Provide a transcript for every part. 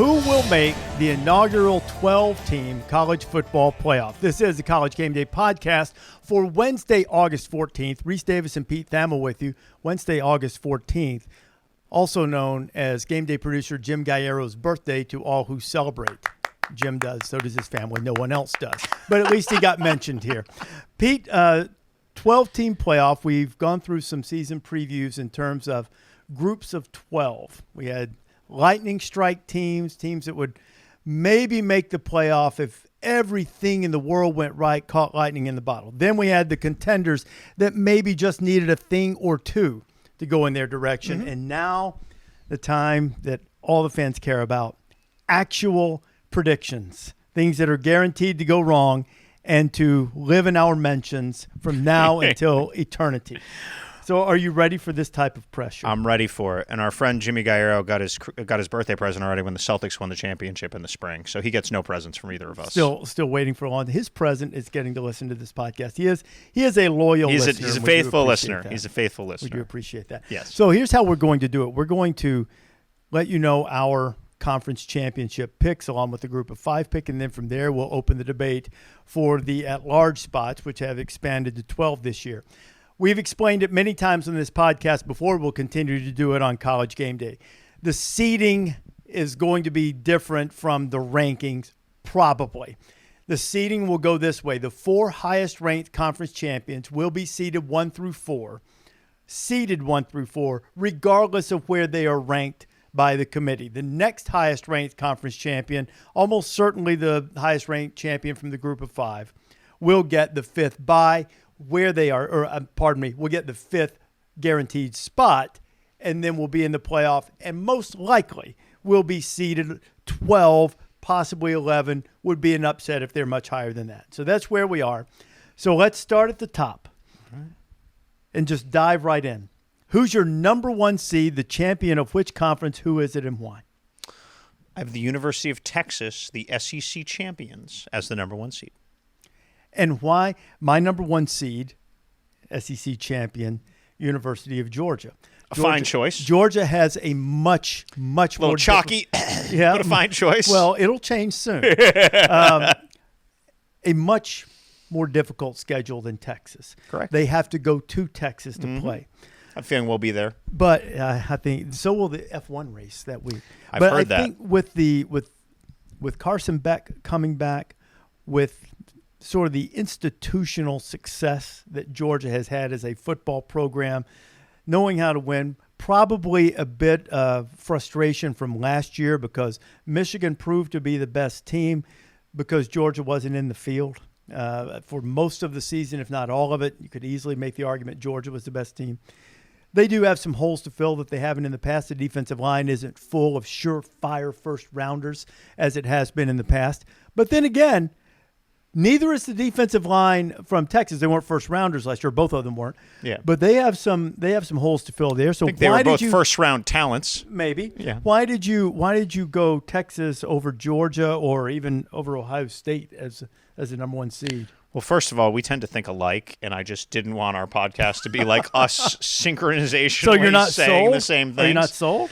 Who will make the inaugural 12-team college football playoff? This is the College Game Day Podcast for Wednesday, August 14th. Rece Davis and Pete Thamel with you. Wednesday, August 14th, also known as Game Day producer Jim Gallero's birthday to all who celebrate. Jim does. So does his family. No one else does. But at least he got mentioned here. Pete, 12-team playoff. We've gone through some season previews in terms of groups of 12. We had lightning strike teams that would maybe make the playoff if everything in the world went right, caught lightning in the bottle. Then we had the contenders that maybe just needed a thing or two to go in their direction. And now the time that all the fans care about, actual predictions, things that are guaranteed to go wrong and to live in our mentions from now until eternity. So are you ready for this type of pressure? I'm ready for it. And our friend Jimmy Gallero got his birthday present already when the Celtics won the championship in the spring. So he gets no presents from either of us. Still waiting for one. His present is getting to listen to this podcast. He is a loyal listener. He's a faithful listener. He's a faithful listener. We do appreciate that. Yes. So here's how we're going to do it. We're going to let you know our conference championship picks along with the group of 5 pick, and then from there we'll open the debate for the at-large spots, which have expanded to 12 this year. We've explained it many times on this podcast before. We'll continue to do it on College Game Day. The seeding is going to be different from the rankings, probably. The seeding will go this way. The 4 highest-ranked conference champions will be seeded 1 through 4, regardless of where they are ranked by the committee. The next highest-ranked conference champion, almost certainly the highest-ranked champion from the group of 5, will get the 5th bye. Where they are, we'll get the 5th guaranteed spot, and then we'll be in the playoff, and most likely we'll be seeded 12, possibly 11, would be an upset if they're much higher than that. So that's where we are. So let's start at the top and just dive right in. Who's your number 1 seed, the champion of which conference, who is it, and why? I have the University of Texas, the SEC champions, as the number 1 seed. And why? My number 1 seed, SEC champion, University of Georgia. A fine choice. Georgia has a much more little chalky, yeah, but a fine choice. Well, it'll change soon. A much more difficult schedule than Texas. Correct. They have to go to Texas to play. I'm feeling we'll be there. But I think so will the F1 race that week. I've heard that. I think with Carson Beck coming back, with sort of the institutional success that Georgia has had as a football program, knowing how to win, probably a bit of frustration from last year because Michigan proved to be the best team because Georgia wasn't in the field for most of the season, if not all of it. You could easily make the argument Georgia was the best team. They do have some holes to fill that they haven't in the past. The defensive line isn't full of surefire first-rounders as it has been in the past. But then again, neither is the defensive line from Texas. They weren't first-rounders last year. Both of them weren't. Yeah. But they have some holes to fill there. So I think they were both first-round talents. Maybe. Yeah. Why did you go Texas over Georgia or even over Ohio State as the number 1 seed? Well, first of all, we tend to think alike, and I just didn't want our podcast to be like us synchronizationally so you're not saying sold? the same things. Are you not sold?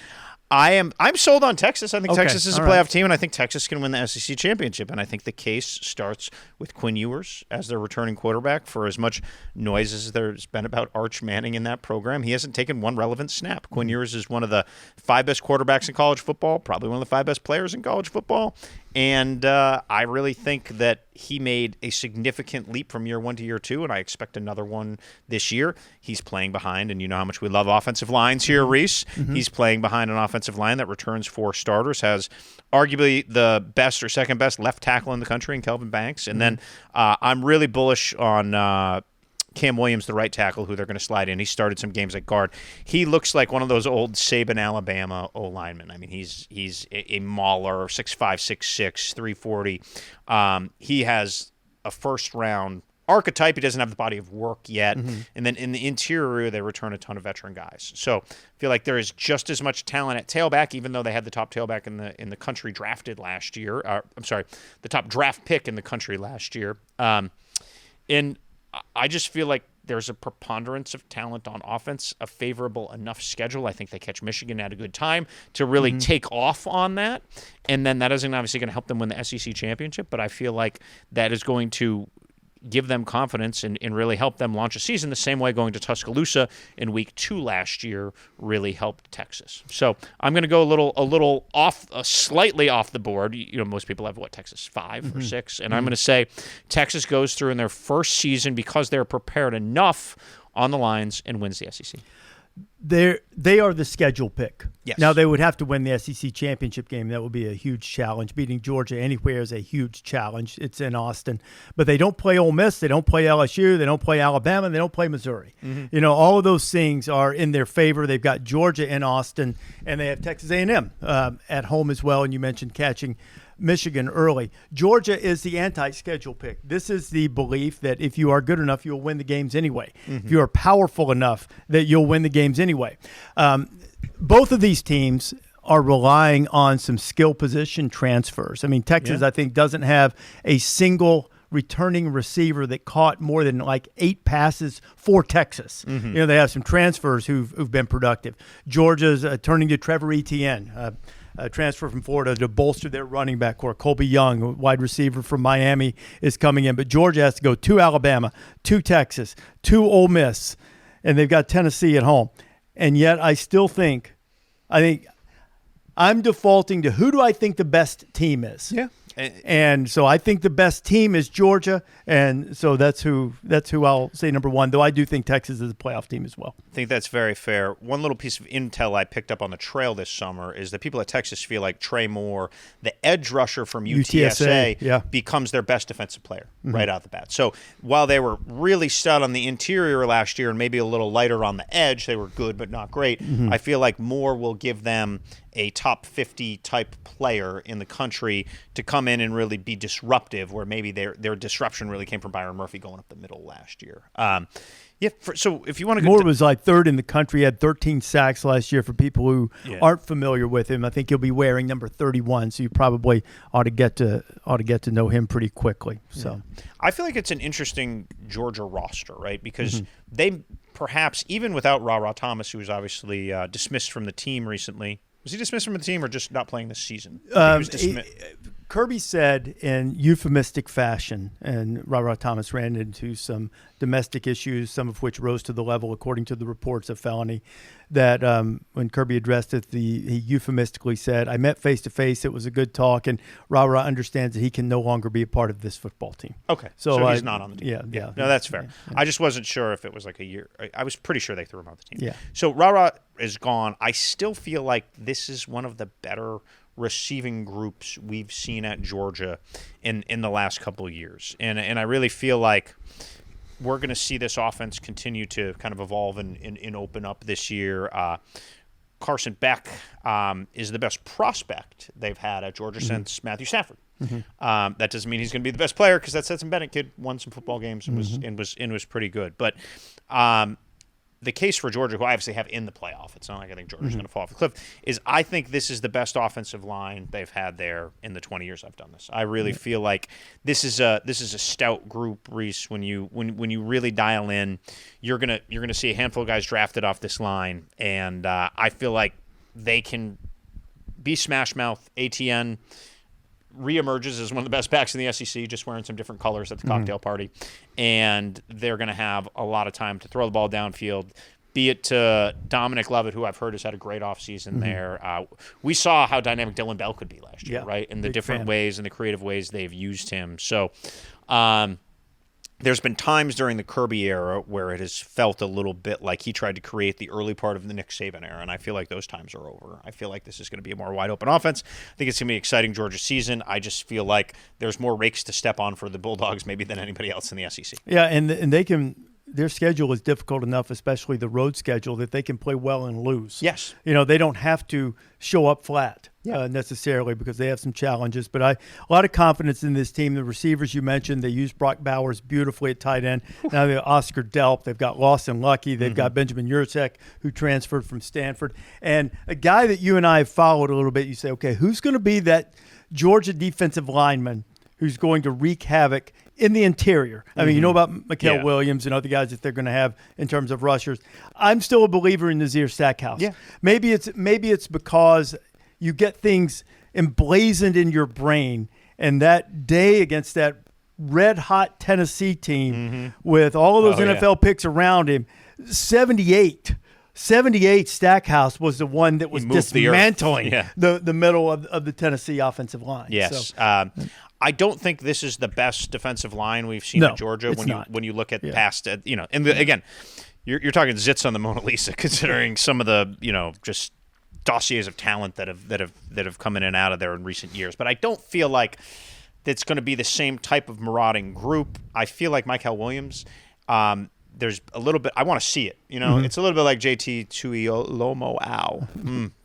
I'm sold on Texas. I think Okay, Texas is a playoff team, and I think Texas can win the SEC championship. And I think the case starts with Quinn Ewers as their returning quarterback. For as much noise as there's been about Arch Manning in that program, he hasn't taken one relevant snap. Quinn Ewers is one of the 5 best quarterbacks in college football, probably one of the 5 best players in college football. And I really think that he made a significant leap from year 1 to year 2, and I expect another one this year. He's playing behind, and you know how much we love offensive lines here, Rece. Mm-hmm. He's playing behind an offensive line that returns 4 starters, has arguably the best or second best left tackle in the country in Kelvin Banks. And then I'm really bullish on Cam Williams, the right tackle, who they're going to slide in. He started some games at guard. He looks like one of those old Saban, Alabama O-linemen. I mean, he's a mauler, 6'5", 6'6", 340. He has a first-round archetype. He doesn't have the body of work yet. Mm-hmm. And then in the interior, they return a ton of veteran guys. So I feel like there is just as much talent at tailback, even though they had the top tailback in the country drafted last year. The top draft pick in the country last year. And I just feel like there's a preponderance of talent on offense, a favorable enough schedule. I think they catch Michigan at a good time to really take off on that. And then that isn't obviously going to help them win the SEC championship, but I feel like that is going to give them confidence and really help them launch a season the same way going to Tuscaloosa in week 2 last year really helped Texas. So I'm going to go a little off, slightly off the board. Most people have Texas 5 or 6, and I'm going to say Texas goes through in their first season because they're prepared enough on the lines and wins the SEC. They are the schedule pick. Yes. Now, they would have to win the SEC championship game. That would be a huge challenge. Beating Georgia anywhere is a huge challenge. It's in Austin. But they don't play Ole Miss. They don't play LSU. They don't play Alabama. They don't play Missouri. All of those things are in their favor. They've got Georgia in Austin, and they have Texas A&M at home as well. And you mentioned catching Michigan early. Georgia is the anti-schedule pick. This is the belief that if you are good enough, you'll win the games anyway. If you are powerful enough, that you'll win the games anyway. Both of these teams are relying on some skill position transfers. I mean, Texas, I think, doesn't have a single returning receiver that caught more than 8 passes for Texas. They have some transfers who've been productive. Georgia's turning to Trevor Etienne, transfer from Florida to bolster their running back core. Colby Young, wide receiver from Miami, is coming in. But Georgia has to go to Alabama, to Texas, to Ole Miss, and they've got Tennessee at home. And yet I think I'm defaulting to who do I think the best team is. Yeah. And so I think the best team is Georgia, and so that's who I'll say number one, though I do think Texas is a playoff team as well. I think that's very fair. One little piece of intel I picked up on the trail this summer is that people at Texas feel like Trey Moore, the edge rusher from UTSA, becomes their best defensive player right out the bat. So while they were really stout on the interior last year and maybe a little lighter on the edge, they were good but not great, I feel like Moore will give them a top 50 type player in the country to come in and really be disruptive, where maybe their disruption really came from Byron Murphy going up the middle last year. So if you want to go, Moore was third in the country, had 13 sacks last year. For people who aren't familiar with him, I think he'll be wearing number 31, so you probably ought to get to know him pretty quickly. So I feel like it's an interesting Georgia roster, right? Because they perhaps, even without Ra Thomas, who was obviously dismissed from the team recently. Was he dismissed from the team or just not playing this season? He was dismissed. Kirby said in euphemistic fashion, and Ra Thomas ran into some domestic issues, some of which rose to the level, according to the reports, of felony, that when Kirby addressed it, he euphemistically said, "I met face-to-face. It was a good talk, and Ra understands that he can no longer be a part of this football team." Okay, so he's not on the team. Yeah. No, that's fair. Yeah. I just wasn't sure if it was a year. I was pretty sure they threw him off the team. Yeah. So Ra is gone. I still feel like this is one of the better receiving groups we've seen at Georgia in the last couple of years. And I really feel like we're going to see this offense continue to kind of evolve and open up this year. Carson Beck is the best prospect they've had at Georgia since Matthew Stafford. That doesn't mean he's going to be the best player, because that Stetson Bennett kid won some football games and was pretty good. But the case for Georgia, who I obviously have in the playoff, it's not like I think Georgia's going to fall off the cliff, is I think this is the best offensive line they've had there in the 20 years I've done this. I really feel like this is a stout group, Rece. When you really dial in, you're gonna see a handful of guys drafted off this line, and I feel like they can be smash mouth. ATN reemerges as one of the best backs in the SEC, just wearing some different colors at the cocktail party. And they're going to have a lot of time to throw the ball downfield, be it to Dominic Lovett, who I've heard has had a great offseason there. We saw how dynamic Dylan Bell could be last year, right? And the different ways and the creative ways they've used him. So there's been times during the Kirby era where it has felt a little bit like he tried to create the early part of the Nick Saban era, and I feel like those times are over. I feel like this is going to be a more wide-open offense. I think it's going to be an exciting Georgia season. I just feel like there's more rakes to step on for the Bulldogs maybe than anybody else in the SEC. Yeah, and they can – their schedule is difficult enough, especially the road schedule, that they can play well and lose. Yes. They don't have to show up flat necessarily, because they have some challenges. But a lot of confidence in this team. The receivers you mentioned, they use Brock Bowers beautifully at tight end. Now they have Oscar Delp. They've got Lawson Lucky. They've got Benjamin Yurcek, who transferred from Stanford. And a guy that you and I have followed a little bit, you say, okay, who's going to be that Georgia defensive lineman who's going to wreak havoc in the interior. I mean, you know about Mikael Yeah. Williams and other guys that they're going to have in terms of rushers. I'm still a believer in Nazir Stackhouse. Yeah. Maybe it's because you get things emblazoned in your brain, and that day against that red-hot Tennessee team with all of those NFL picks around him, 78 Stackhouse was the one that was dismantling the middle of the Tennessee offensive line. Yes. So, I don't think this is the best defensive line we've seen in Georgia when you look at past again, you're talking zits on the Mona Lisa considering some of the just dossiers of talent that have come in and out of there in recent years. But I don't feel like it's going to be the same type of marauding group. I feel like Mikael Williams. There's a little bit. I want to see it. It's a little bit like JT Tuilomoau.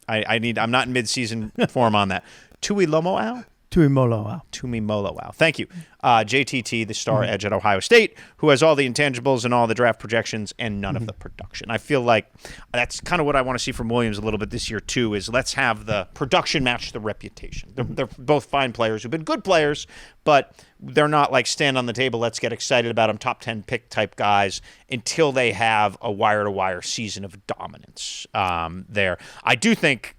I'm not in mid-season form on that. Tuilomoau. Tuimoloau. Thank you. JTT, the star edge at Ohio State, who has all the intangibles and all the draft projections and none of the production. I feel like that's kind of what I want to see from Williams a little bit this year, too, is let's have the production match the reputation. They're both fine players who've been good players, but they're not like stand on the table, let's get excited about them, top 10 pick type guys until they have a wire-to-wire season of dominance there. I do think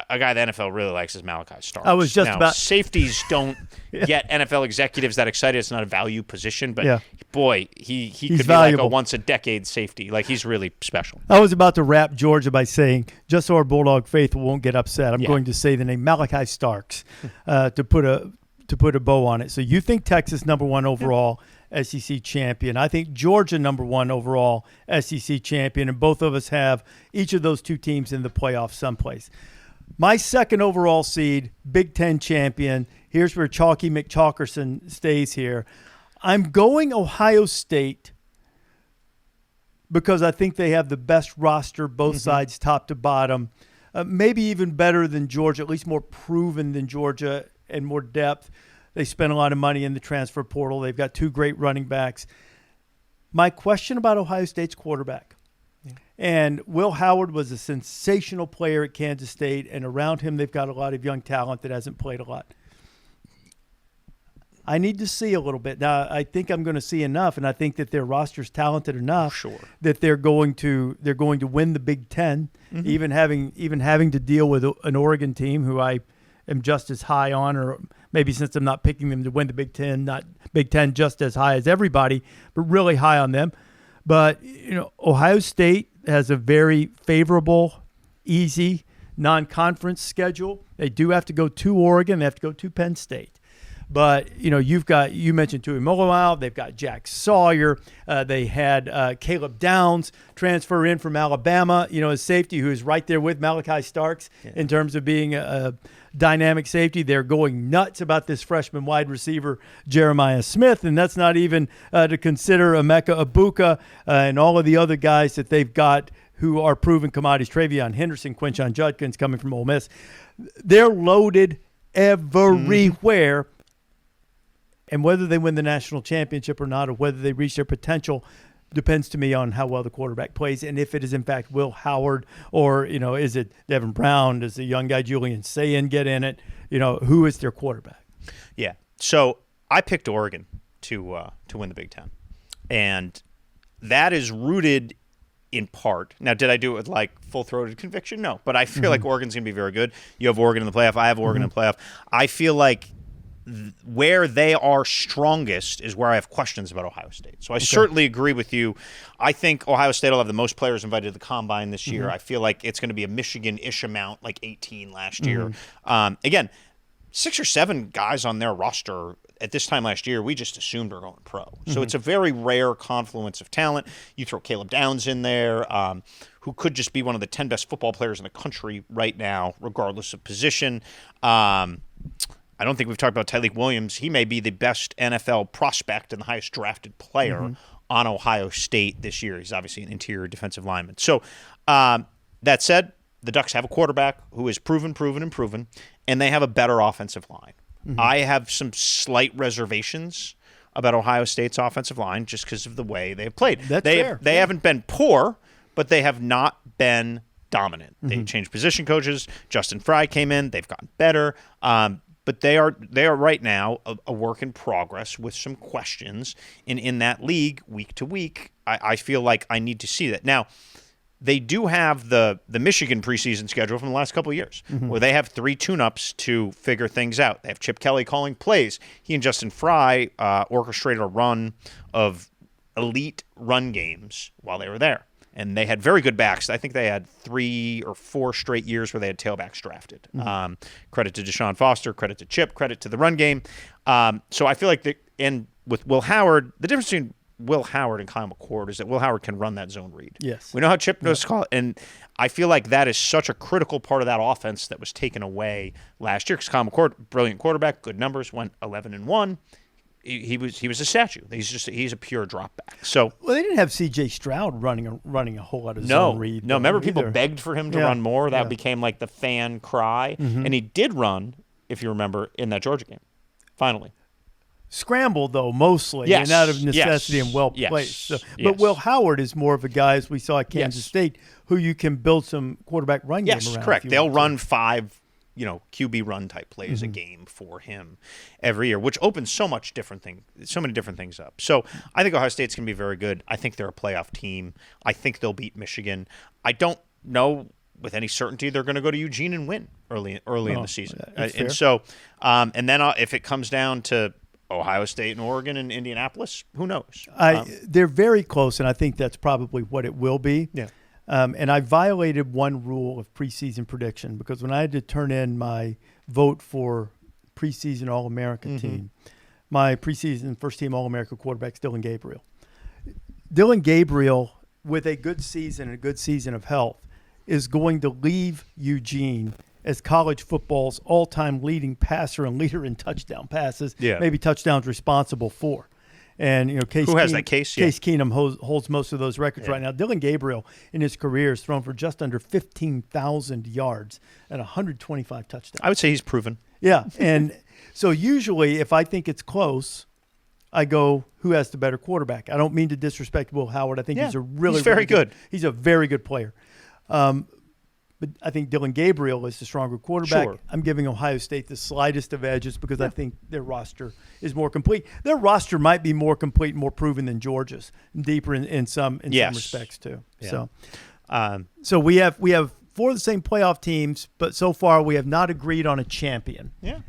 a guy the NFL really likes is Malachi Starks. I was just about safeties don't get NFL executives that excited. It's not a value position, but boy, he could be valuable. like a once a decade safety. Like he's really special. I was about to wrap Georgia by saying, just so our Bulldog faithful won't get upset, I'm going to say the name Malachi Starks to put a bow on it. So you think Texas number 1 overall SEC champion? I think Georgia number 1 overall SEC champion, and both of us have each of those two teams in the playoffs someplace. My second overall seed, Big Ten champion. Here's where Chalky McChalkerson stays here. I'm going Ohio State because I think they have the best roster, both sides, top to bottom. Maybe even better than Georgia, at least more proven than Georgia and more depth. They spent a lot of money in the transfer portal. They've got 2 great running backs. My question about Ohio State's quarterback. And Will Howard was a sensational player at Kansas State, and around him they've got a lot of young talent that hasn't played a lot. I need to see a little bit. Now, I think I'm going to see enough, and I think that their roster's talented enough that they're going to win the Big Ten, even having to deal with an Oregon team who I am just as high on, or maybe since I'm not picking them to win the Big Ten, not Big Ten just as high as everybody, but really high on them. But, Ohio State has a very favorable, easy, non-conference schedule. They do have to go to Oregon. They have to go to Penn State. But, you mentioned Tuimoloau. They've got Jack Sawyer. They had Caleb Downs transfer in from Alabama, as safety, who is right there with Malachi Starks in terms of being a dynamic safety. They're going nuts about this freshman wide receiver, Jeremiah Smith, and that's not even to consider Emeka Egbuka and all of the other guys that they've got who are proven commodities. Travion Henderson, Quinshon Judkins coming from Ole Miss. They're loaded everywhere. And whether they win the national championship or not, or whether they reach their potential, depends to me on how well the quarterback plays, and if it is in fact Will Howard, or is it Devin Brown? Does the young guy Julian Sayin get in it? Who is their quarterback? Yeah. So I picked Oregon to win the Big Ten, and that is rooted in part. Now, did I do it with like full-throated conviction? No, but I feel like Oregon's going to be very good. You have Oregon in the playoff. I have Oregon in the playoff. I feel like where they are strongest is where I have questions about Ohio State. So I certainly agree with you. I think Ohio State will have the most players invited to the Combine this year. I feel like it's going to be a Michigan-ish amount, like 18 last year. Again, 6 or 7 guys on their roster at this time last year, we just assumed are going pro. So it's a very rare confluence of talent. You throw Caleb Downs in there, who could just be one of the 10 best football players in the country right now, regardless of position. I don't think we've talked about Tyleik Williams. He may be the best NFL prospect and the highest drafted player on Ohio State this year. He's obviously an interior defensive lineman. So that said, the Ducks have a quarterback who is proven, and they have a better offensive line. I have some slight reservations about Ohio State's offensive line just because of the way they've played. They haven't been poor, but they have not been dominant. They changed position coaches. Justin Fry came in. They've gotten better. but they are right now a work in progress with some questions. And in that league, week to week, I feel like I need to see that. Now, they do have the Michigan preseason schedule from the last couple of years, where they have 3 tune-ups to figure things out. They have Chip Kelly calling plays. He and Justin Fry orchestrated a run of elite run games while they were there. And they had very good backs. I think they had 3 or 4 straight years where they had tailbacks drafted. Credit to Deshaun Foster, credit to Chip, credit to the run game. So I feel like and with Will Howard, the difference between Will Howard and Kyle McCord is that Will Howard can run that zone read. Yes. We know how Chip knows to call it. And I feel like that is such a critical part of that offense that was taken away last year because Kyle McCord, brilliant quarterback, good numbers, went 11-1. He was a statue. He's a pure drop back. So they didn't have C.J. Stroud running a whole lot of zone read. No. Remember, people begged for him to run more. That became like the fan cry, and he did run, if you remember, in that Georgia game. Finally, scrambled though mostly, and out of necessity and well placed. So, but Will Howard is more of a guy, as we saw at Kansas State, who you can build some quarterback run game around. Yes, correct. They'll run 5. QB run type plays a game for him every year, which opens so many different things up. So I think Ohio State's going to be very good. I think they're a playoff team. I think they'll beat Michigan. I don't know with any certainty they're going to go to Eugene and win early in the season. And so, and then if it comes down to Ohio State and Oregon and Indianapolis, who knows? They're very close, and I think that's probably what it will be. Yeah. And I violated one rule of preseason prediction because when I had to turn in my vote for preseason All-America team, my preseason first-team All-America quarterback is Dylan Gabriel. Dylan Gabriel, with a good season and a good season of health, is going to leave Eugene as college football's all-time leading passer and leader in touchdown passes, maybe touchdowns responsible for. And Case Who has that case? Case Keenum holds most of those records right now. Dylan Gabriel in his career has thrown for just under 15,000 yards and 125 touchdowns. I would say he's proven. Yeah, and so usually if I think it's close, I go, who has the better quarterback? I don't mean to disrespect Will Howard. I think he's he's very good. He's a very good player. But I think Dylan Gabriel is the stronger quarterback. Sure. I'm giving Ohio State the slightest of edges because I think their roster is more complete. Their roster might be more complete and more proven than Georgia's, deeper in some respects too. Yeah. So we have 4 of the same playoff teams, but so far we have not agreed on a champion. Yeah.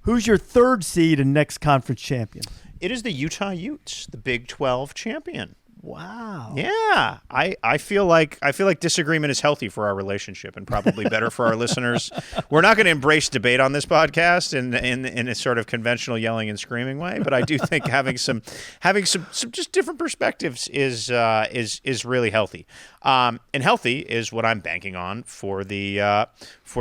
Who's your 3rd seed and next conference champion? It is the Utah Utes, the Big 12 champion. Wow. Yeah. I feel like disagreement is healthy for our relationship and probably better for our listeners. We're not going to embrace debate on this podcast in a sort of conventional yelling and screaming way, but I do think having some just different perspectives is really healthy. And healthy is what I'm banking on for the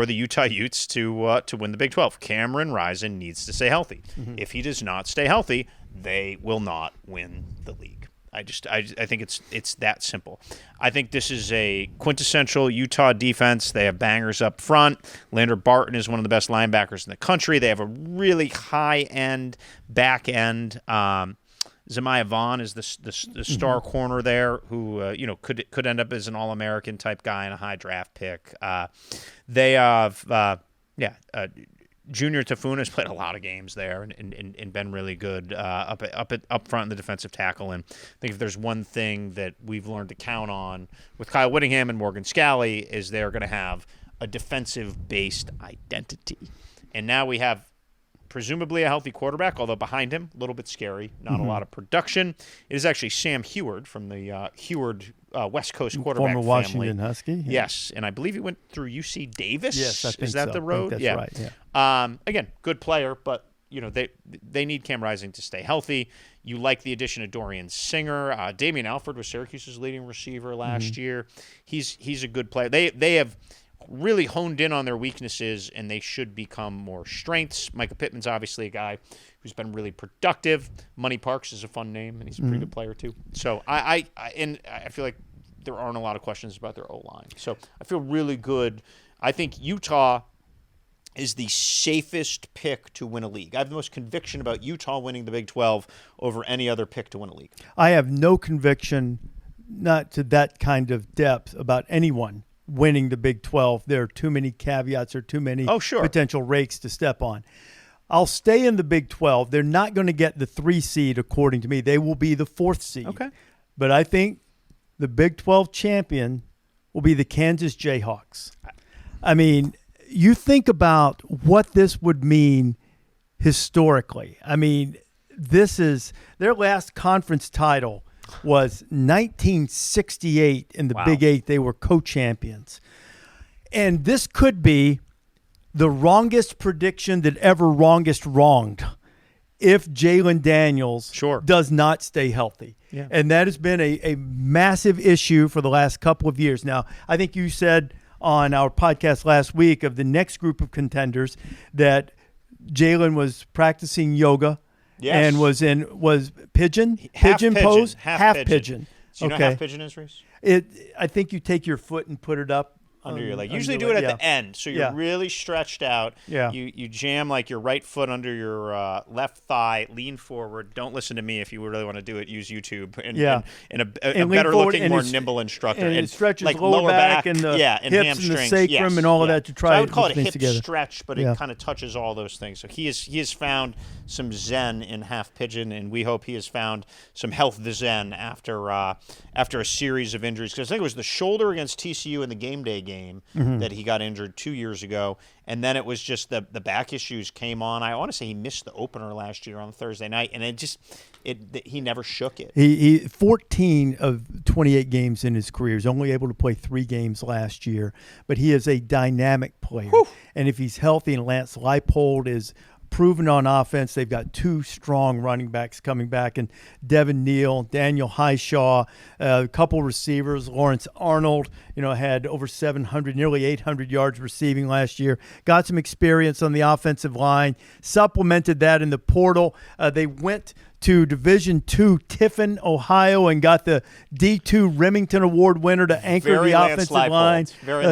Utah Utes to win the Big 12. Cameron Rising needs to stay healthy. If he does not stay healthy, they will not win the league. I think it's that simple. I think this is a quintessential Utah defense. They have bangers up front. Lander Barton is one of the best linebackers in the country. They have a really high-end back end. Zemiah Vaughn is the star corner there, who could end up as an All-American type guy and a high draft pick. They have Junior Tafuna has played a lot of games there and been really good up front in the defensive tackle. And I think if there's one thing that we've learned to count on with Kyle Whittingham and Morgan Scalley is they're going to have a defensive-based identity. And now we have presumably a healthy quarterback, although behind him, a little bit scary, not a lot of production. It is actually Sam Heward from the Heward West Coast quarterback former Washington Husky. Yeah. Yes, and I believe he went through UC Davis. Yes, I think is that so. the road? I think that's right. Yeah. Again, good player, but they need Cam Rising to stay healthy. You like the addition of Dorian Singer. Damian Alford was Syracuse's leading receiver last year. He's a good player. They have really honed in on their weaknesses, and they should become more strengths. Micah Pittman's obviously a guy who's been really productive. Money Parks is a fun name, and he's a pretty good player too. So I feel like there aren't a lot of questions about their O-line. So I feel really good. I think Utah is the safest pick to win a league. I have the most conviction about Utah winning the Big 12 over any other pick to win a league. I have no conviction, not to that kind of depth, about anyone winning the Big 12. There are too many caveats or too many potential rakes to step on. I'll stay in the Big 12. They're not going to get the 3 seed, according to me. They will be the 4th seed. Okay. But I think the Big 12 champion will be the Kansas Jayhawks. I mean, you think about what this would mean historically. I mean, this is their last conference title was 1968 in the Big 8. They were co-champions. And this could be the wrongest prediction that ever wrongest wronged if Jalen Daniels does not stay healthy. Yeah. And that has been a massive issue for the last couple of years. Now, I think you said on our podcast last week of the next group of contenders that Jalen was practicing yoga and was pigeon pose, half pigeon. Do you know half pigeon is, Rece? I think you take your foot and put it up under your leg. Usually do it at the end, so you're really stretched out. Yeah. You jam like your right foot under your left thigh, lean forward. Don't listen to me if you really want to do it. Use YouTube and a better-looking, more nimble instructor. And it stretches like lower back and the and hips hamstrings. and the sacrum and all of that to try so I would call it a hip together. stretch, but it kind of touches all those things. So he has found some zen in half pigeon, and we hope he has found some health zen after a series of injuries. Because I think it was the shoulder against TCU in the game day game that he got injured 2 years ago, and then it was just the back issues came on. I want to say he missed the opener last year on Thursday night, and he never shook it. He 14 of 28 games in his career. He's only able to play 3 games last year, but he is a dynamic player. Whew. And if he's healthy and Lance Leipold is proven on offense, they've got 2 strong running backs coming back, and Devin Neal, Daniel Highshaw, a couple receivers. Lawrence Arnold, had over 700, nearly 800 yards receiving last year. Got some experience on the offensive line, supplemented that in the portal. They went to Division II Tiffin, Ohio, and got the D2 Remington Award winner to anchor the offensive line.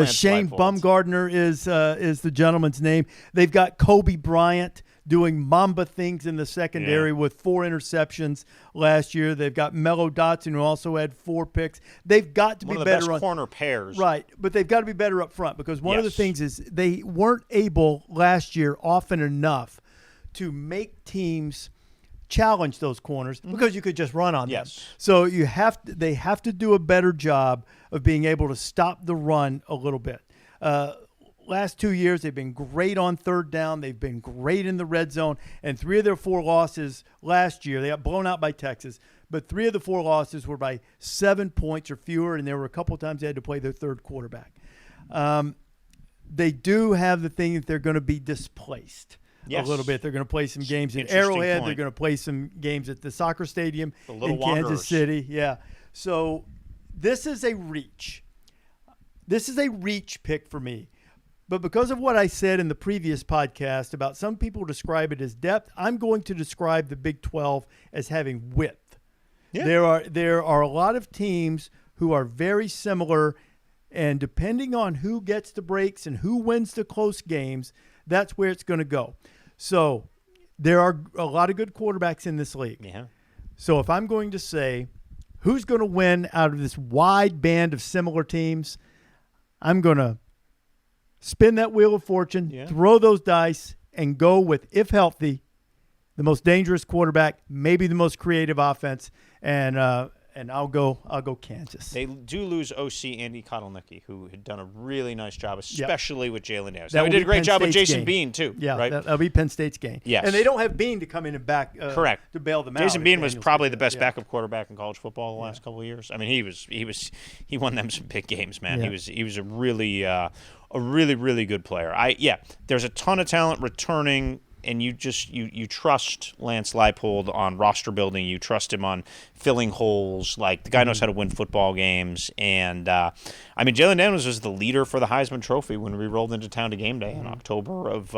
Shane Bumgardner is the gentleman's name. They've got Kobe Bryant doing Mamba things in the secondary with 4 interceptions last year. They've got Mello Dotson, who also had 4 picks. They've got to be better. One of the best corner pairs. Right, but they've got to be better up front because one of the things is they weren't able last year often enough to make teams challenge those corners because you could just run on them. So they have to do a better job of being able to stop the run a little bit. Last 2 years, they've been great on third down. They've been great in the red zone. And 3 of their 4 losses last year, they got blown out by Texas, but 3 of the 4 losses were by 7 points or fewer, and there were a couple of times they had to play their third quarterback. They do have the thing that they're going to be displaced a little bit. They're going to play some games in Arrowhead. They're going to play some games at the soccer stadium in Kansas City. Yeah. So this is a reach. This is a reach pick for me. But because of what I said in the previous podcast about some people describe it as depth, I'm going to describe the Big 12 as having width. Yeah. There are a lot of teams who are very similar, and depending on who gets the breaks and who wins the close games, that's where it's going to go. So there are a lot of good quarterbacks in this league. Yeah. So if I'm going to say who's going to win out of this wide band of similar teams, I'm going to spin that wheel of fortune, throw those dice, and go with, if healthy, the most dangerous quarterback, maybe the most creative offense, and I'll go Kansas. They do lose OC Andy Kotelnicki, who had done a really nice job, especially with Jalen Daniels. That he did a great Penn job with State's Jason game. Bean too. Yeah, right? That'll be Penn State's game. Yes, and they don't have Bean to come in and back. Correct. To bail them out. Jason Bean was probably the best backup quarterback in college football the last couple of years. I mean, he won them some big games, man. Yeah. He was a really good player. There's a ton of talent returning. And you trust Lance Leipold on roster building. You trust him on filling holes. Like, the guy knows how to win football games. And, Jalen Daniels was the leader for the Heisman Trophy when we rolled into town to game day in October of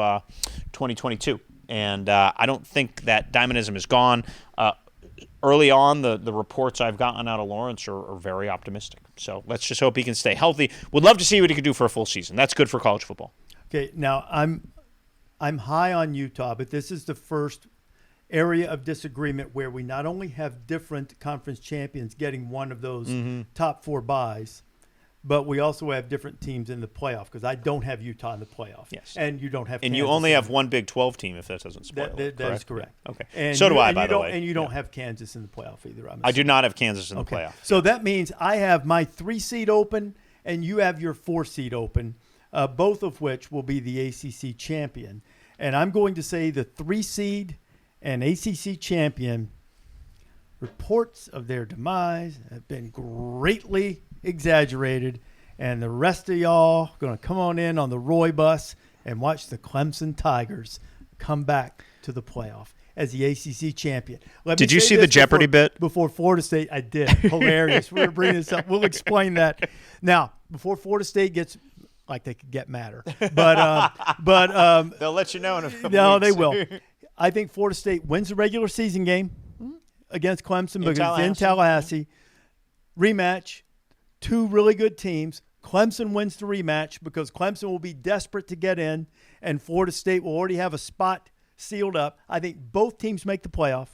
2022. And I don't think that Diamondism is gone. Early on, the reports I've gotten out of Lawrence are very optimistic. So let's just hope he can stay healthy. Would love to see what he could do for a full season. That's good for college football. Okay, now I'm high on Utah, but this is the first area of disagreement where we not only have different conference champions getting one of those top 4 byes, but we also have different teams in the playoff because I don't have Utah in the playoff. Yes. And you don't have And Kansas you only have one Big 12 team if that doesn't spoil it. That is correct. Yeah. Okay. And so do I, and by you the don't, way. And you don't have Kansas in the playoff either. I do not have Kansas in the playoff. So that means I have my 3 seed open and you have your 4 seed open, both of which will be the ACC champion. And I'm going to say the 3 seed and ACC champion, reports of their demise have been greatly exaggerated, and the rest of y'all going to come on in on the Roy bus and watch the Clemson Tigers come back to the playoff as the ACC champion. Did you see the Jeopardy bit? Before Florida State, I did. Hilarious. We're bringing this up. We'll explain that. Now, before Florida State gets like they could get madder. But they'll let you know in a couple no, weeks. they will. I think Florida State wins the regular season game against Clemson because it's in Tallahassee. Rematch, 2 really good teams. Clemson wins the rematch because Clemson will be desperate to get in, and Florida State will already have a spot sealed up. I think both teams make the playoff,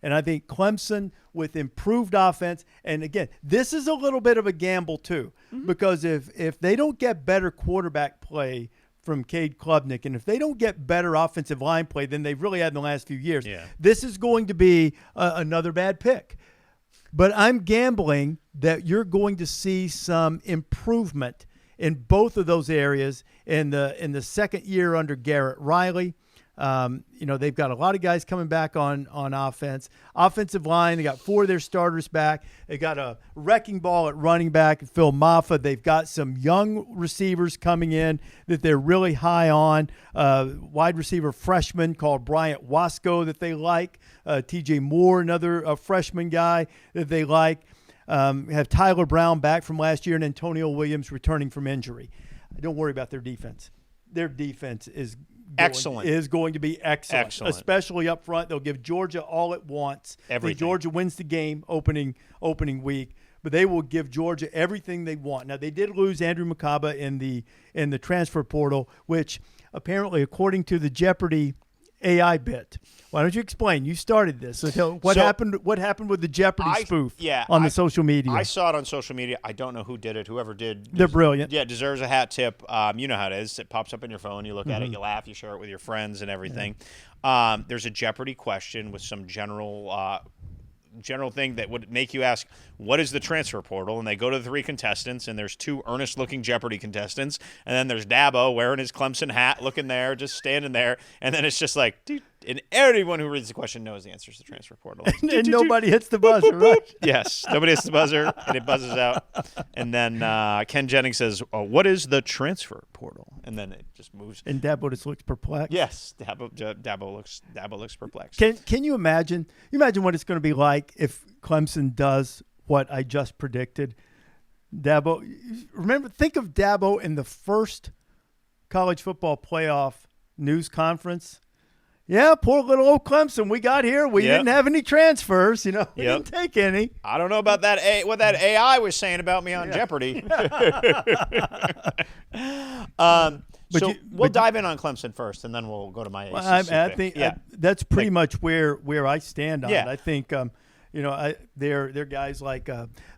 and I think Clemson with improved offense. And, again, this is a little bit of a gamble too because if they don't get better quarterback play from Cade Klubnik, and if they don't get better offensive line play than they've really had in the last few years, this is going to be another bad pick. But I'm gambling that you're going to see some improvement in both of those areas in the second year under Garrett Riley. They've got a lot of guys coming back on offense. Offensive line, they got 4 of their starters back. They got a wrecking ball at running back, Phil Maffa. They've got some young receivers coming in that they're really high on. Wide receiver freshman called Bryant Wasco that they like. TJ Moore, another freshman guy that they like. Have Tyler Brown back from last year and Antonio Williams returning from injury. Don't worry about their defense. Their defense is going to be excellent, especially up front. They'll give Georgia all it wants. Everything. Georgia wins the game opening week, but they will give Georgia everything they want. Now, they did lose Andrew McCaba in the transfer portal, which apparently, according to the Jeopardy AI bit. Why don't you explain? You started this. So what happened with the Jeopardy spoof on the social media? I saw it on social media. I don't know who did it. Whoever did. They're brilliant. Yeah, deserves a hat tip. You know how it is. It pops up on your phone. You look at it. You laugh. You share it with your friends and everything. There's a Jeopardy question with some general thing that would make you ask, what is the transfer portal? And they go to the 3 contestants, and there's 2 earnest-looking Jeopardy contestants, and then there's Dabo wearing his Clemson hat, looking there, just standing there, and then it's just like, dude, and everyone who reads the question knows the answer is the transfer portal. And nobody hits the buzzer, right? Yes, nobody hits the buzzer, and it buzzes out. And then Ken Jennings says, what is the transfer portal? And then it just moves. And Dabo just looks perplexed. Yes, Dabo looks perplexed. Can you imagine? What it's going to be like if Clemson does what I just predicted? Dabo, think of Dabo in the first college football playoff news conference. Yeah, poor little old Clemson. We got here. We didn't have any transfers. We didn't take any. I don't know about that. What that AI was saying about me on Jeopardy. We'll dive in on Clemson first, and then we'll go to my ACC I think that's pretty much where I stand on it. I think they're guys like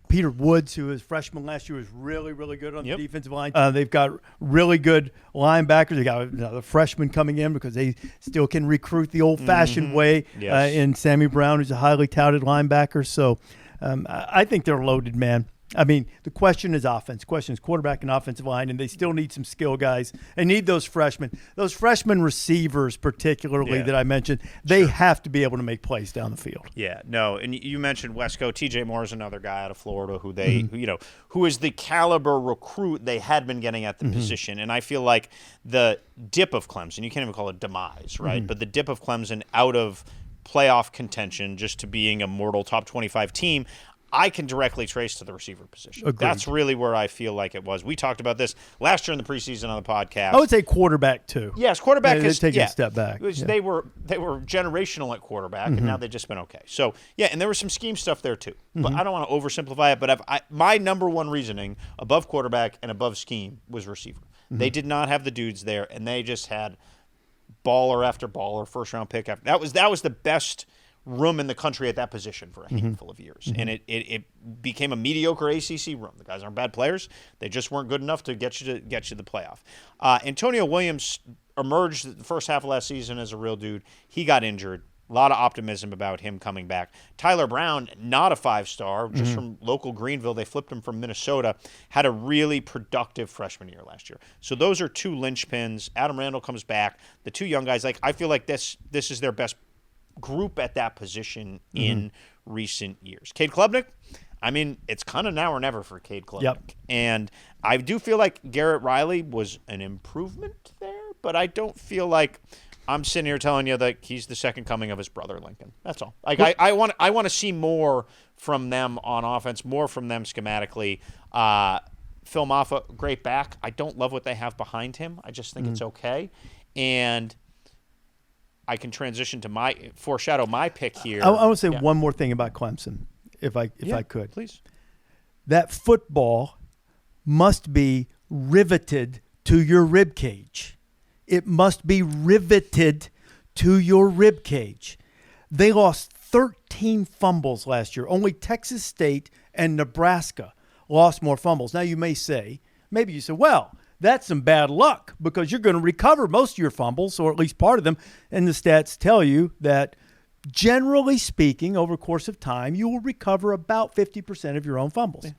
Peter Woods, who was freshman last year, was really, really good on the defensive line. They've got really good linebackers. They got the freshman coming in because they still can recruit the old-fashioned way in Sammy Brown, who's a highly touted linebacker. So I think they're loaded, man. I mean, the question is offense. The question is quarterback and offensive line, and they still need some skill guys. They need those freshmen. Those freshman receivers particularly that I mentioned, they have to be able to make plays down the field. Yeah, no, and you mentioned Wesco. TJ Moore is another guy out of Florida who who is the caliber recruit they had been getting at the position. And I feel like the dip of Clemson, you can't even call it demise, right? But the dip of Clemson out of playoff contention just to being a mortal top 25 team, I can directly trace to the receiver position. Agreed. That's really where I feel like it was. We talked about this last year in the preseason on the podcast. I would say quarterback too. Yes, quarterback is taking a step back. They were generational at quarterback, and now they've just been okay. So and there was some scheme stuff there too. But I don't want to oversimplify it. But my number one reasoning above quarterback and above scheme was receiver. They did not have the dudes there, and they just had baller after baller, first round pick after. That was the best room in the country at that position for a handful of years. And it became a mediocre ACC room. The guys aren't bad players. They just weren't good enough to get you to the playoff. Antonio Williams emerged the first half of last season as a real dude. He got injured. A lot of optimism about him coming back. Tyler Brown, not a 5-star, just from local Greenville. They flipped him from Minnesota. Had a really productive freshman year last year. So those are two linchpins. Adam Randall comes back. The two young guys, I feel like this is their best group at that position in recent years. Cade Klubnik, it's kind of now or never for Cade Klubnik. Yep. And I do feel like Garrett Riley was an improvement there, but I don't feel like I'm sitting here telling you that he's the second coming of his brother Lincoln. That's all. I want to see more from them on offense, more from them schematically. Phil Maffa, great back. I don't love what they have behind him. I just think it's okay. And I can transition to foreshadow my pick here. I want to say one more thing about Clemson, if I could. Please. That football must be riveted to your rib cage. It must be riveted to your rib cage. They lost 13 fumbles last year. Only Texas State and Nebraska lost more fumbles. Now you may say, well, that's some bad luck because you're going to recover most of your fumbles, or at least part of them. And the stats tell you that generally speaking, over the course of time, you will recover about 50% of your own fumbles. Yeah.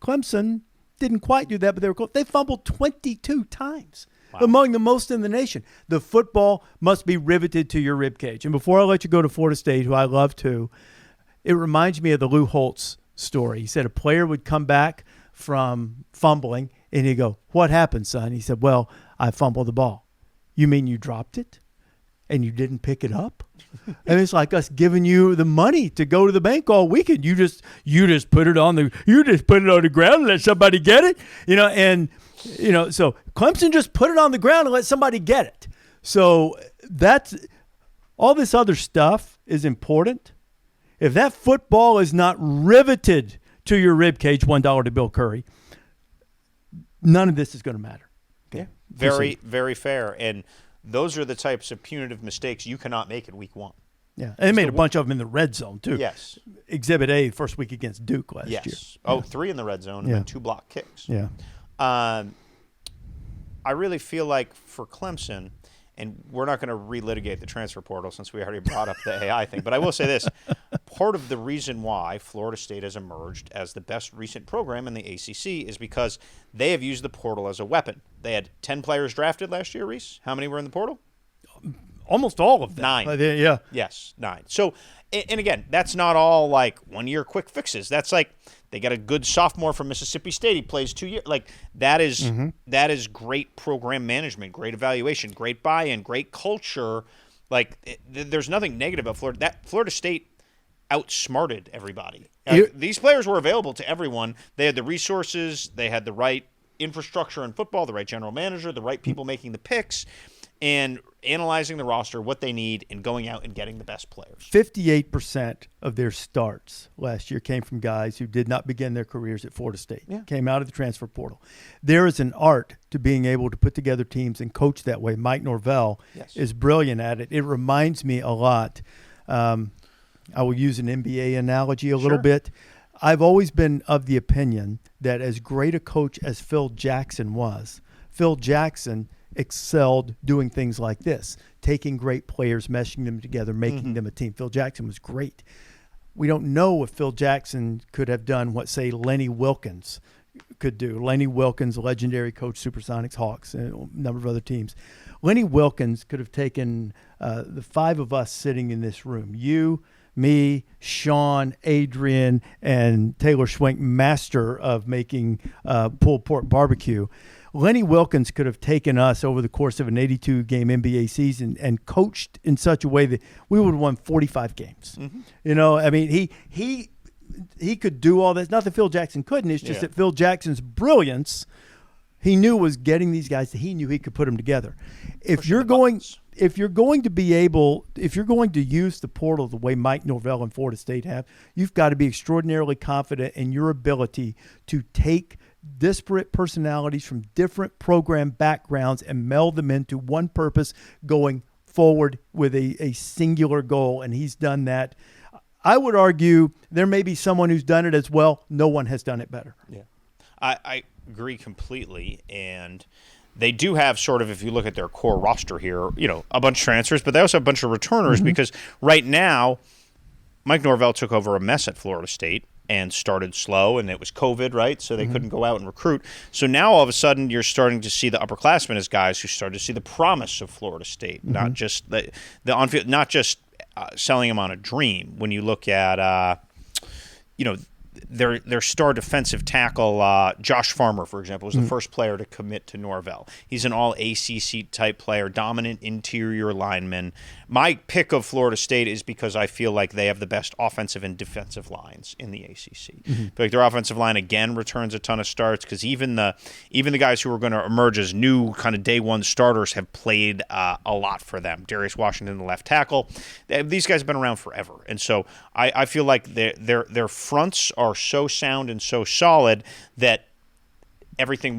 Clemson didn't quite do that, but they were close. They fumbled 22 times. Wow. Among the most in the nation. The football must be riveted to your ribcage. And before I let you go to Florida State, who I love too, it reminds me of the Lou Holtz story. He said a player would come back from fumbling, and he'd go, "What happened, son?" He said, "Well, I fumbled the ball." "You mean you dropped it and you didn't pick it up?" And it's like us giving you the money to go to the bank all weekend. You just put it on the ground and let somebody get it, so Clemson just put it on the ground and let somebody get it. So that's all. This other stuff is important. If that football is not riveted to your rib cage, $1 to Bill Curry, none of this is going to matter. Okay? Yeah, very, very fair. And those are the types of punitive mistakes you cannot make in week one. Yeah, and they made a bunch of them in the red zone too. Yes. Exhibit A, first week against Duke last year. Yes. Oh, 3 in the red zone and 2 block kicks. Yeah. I really feel like for Clemson, and we're not going to relitigate the transfer portal since we already brought up the AI thing, but I will say this. Part of the reason why Florida State has emerged as the best recent program in the ACC is because they have used the portal as a weapon. They had 10 players drafted last year, Rece. How many were in the portal? Almost all of them. 9. Yeah. Yes, 9. So, and again, that's not all like 1-year quick fixes. That's like they got a good sophomore from Mississippi State. He plays 2 years. Like that is great program management, great evaluation, great buy-in, great culture. Like there's nothing negative about Florida. That Florida State outsmarted everybody. These players were available to everyone. They had the resources. They had the right infrastructure in football, the right general manager, the right people making the picks, and analyzing the roster, what they need, and going out and getting the best players. 58% of their starts last year came from guys who did not begin their careers at Florida State, came out of the transfer portal. There is an art to being able to put together teams and coach that way. Mike Norvell is brilliant at it. It reminds me a lot. I will use an NBA analogy a little bit. I've always been of the opinion that as great a coach as Phil Jackson was, Phil Jackson excelled doing things like this, taking great players, meshing them together, making them a team. Phil Jackson was great. We don't know if Phil Jackson could have done what, say, Lenny Wilkins could do. Lenny Wilkins, legendary coach, Supersonics, Hawks, and a number of other teams. Lenny Wilkins could have taken the 5 of us sitting in this room, you, me, Sean, Adrian, and Taylor Schwenk, master of making pulled pork barbecue. Lenny Wilkins could have taken us over the course of an 82-game NBA season and coached in such a way that we would have won 45 games. He could do all this. Not that Phil Jackson couldn't. It's just that Phil Jackson's brilliance, he knew, was getting these guys that he knew he could put them together. If you're going to use the portal the way Mike Norvell and Florida State have, you've got to be extraordinarily confident in your ability to take disparate personalities from different program backgrounds and meld them into one purpose going forward with a singular goal, and he's done that. I would argue there may be someone who's done it as well. No one has done it better. Yeah, I agree completely, and they do have sort of, if you look at their core roster here, a bunch of transfers, but they also have a bunch of returners because right now Mike Norvell took over a mess at Florida State and started slow, and it was COVID, right? So they couldn't go out and recruit. So now all of a sudden you're starting to see the upperclassmen as guys who started to see the promise of Florida State, not just the on-field, not just selling them on a dream. When you look at, their star defensive tackle, Josh Farmer, for example, was the first player to commit to Norvell. He's an all-ACC type player, dominant interior lineman. My pick of Florida State is because I feel like they have the best offensive and defensive lines in the ACC. I feel like their offensive line, again, returns a ton of starts because even the guys who are going to emerge as new kind of day one starters have played a lot for them. Darius Washington, the left tackle. These guys have been around forever. And so I feel like their fronts are so sound and so solid that everything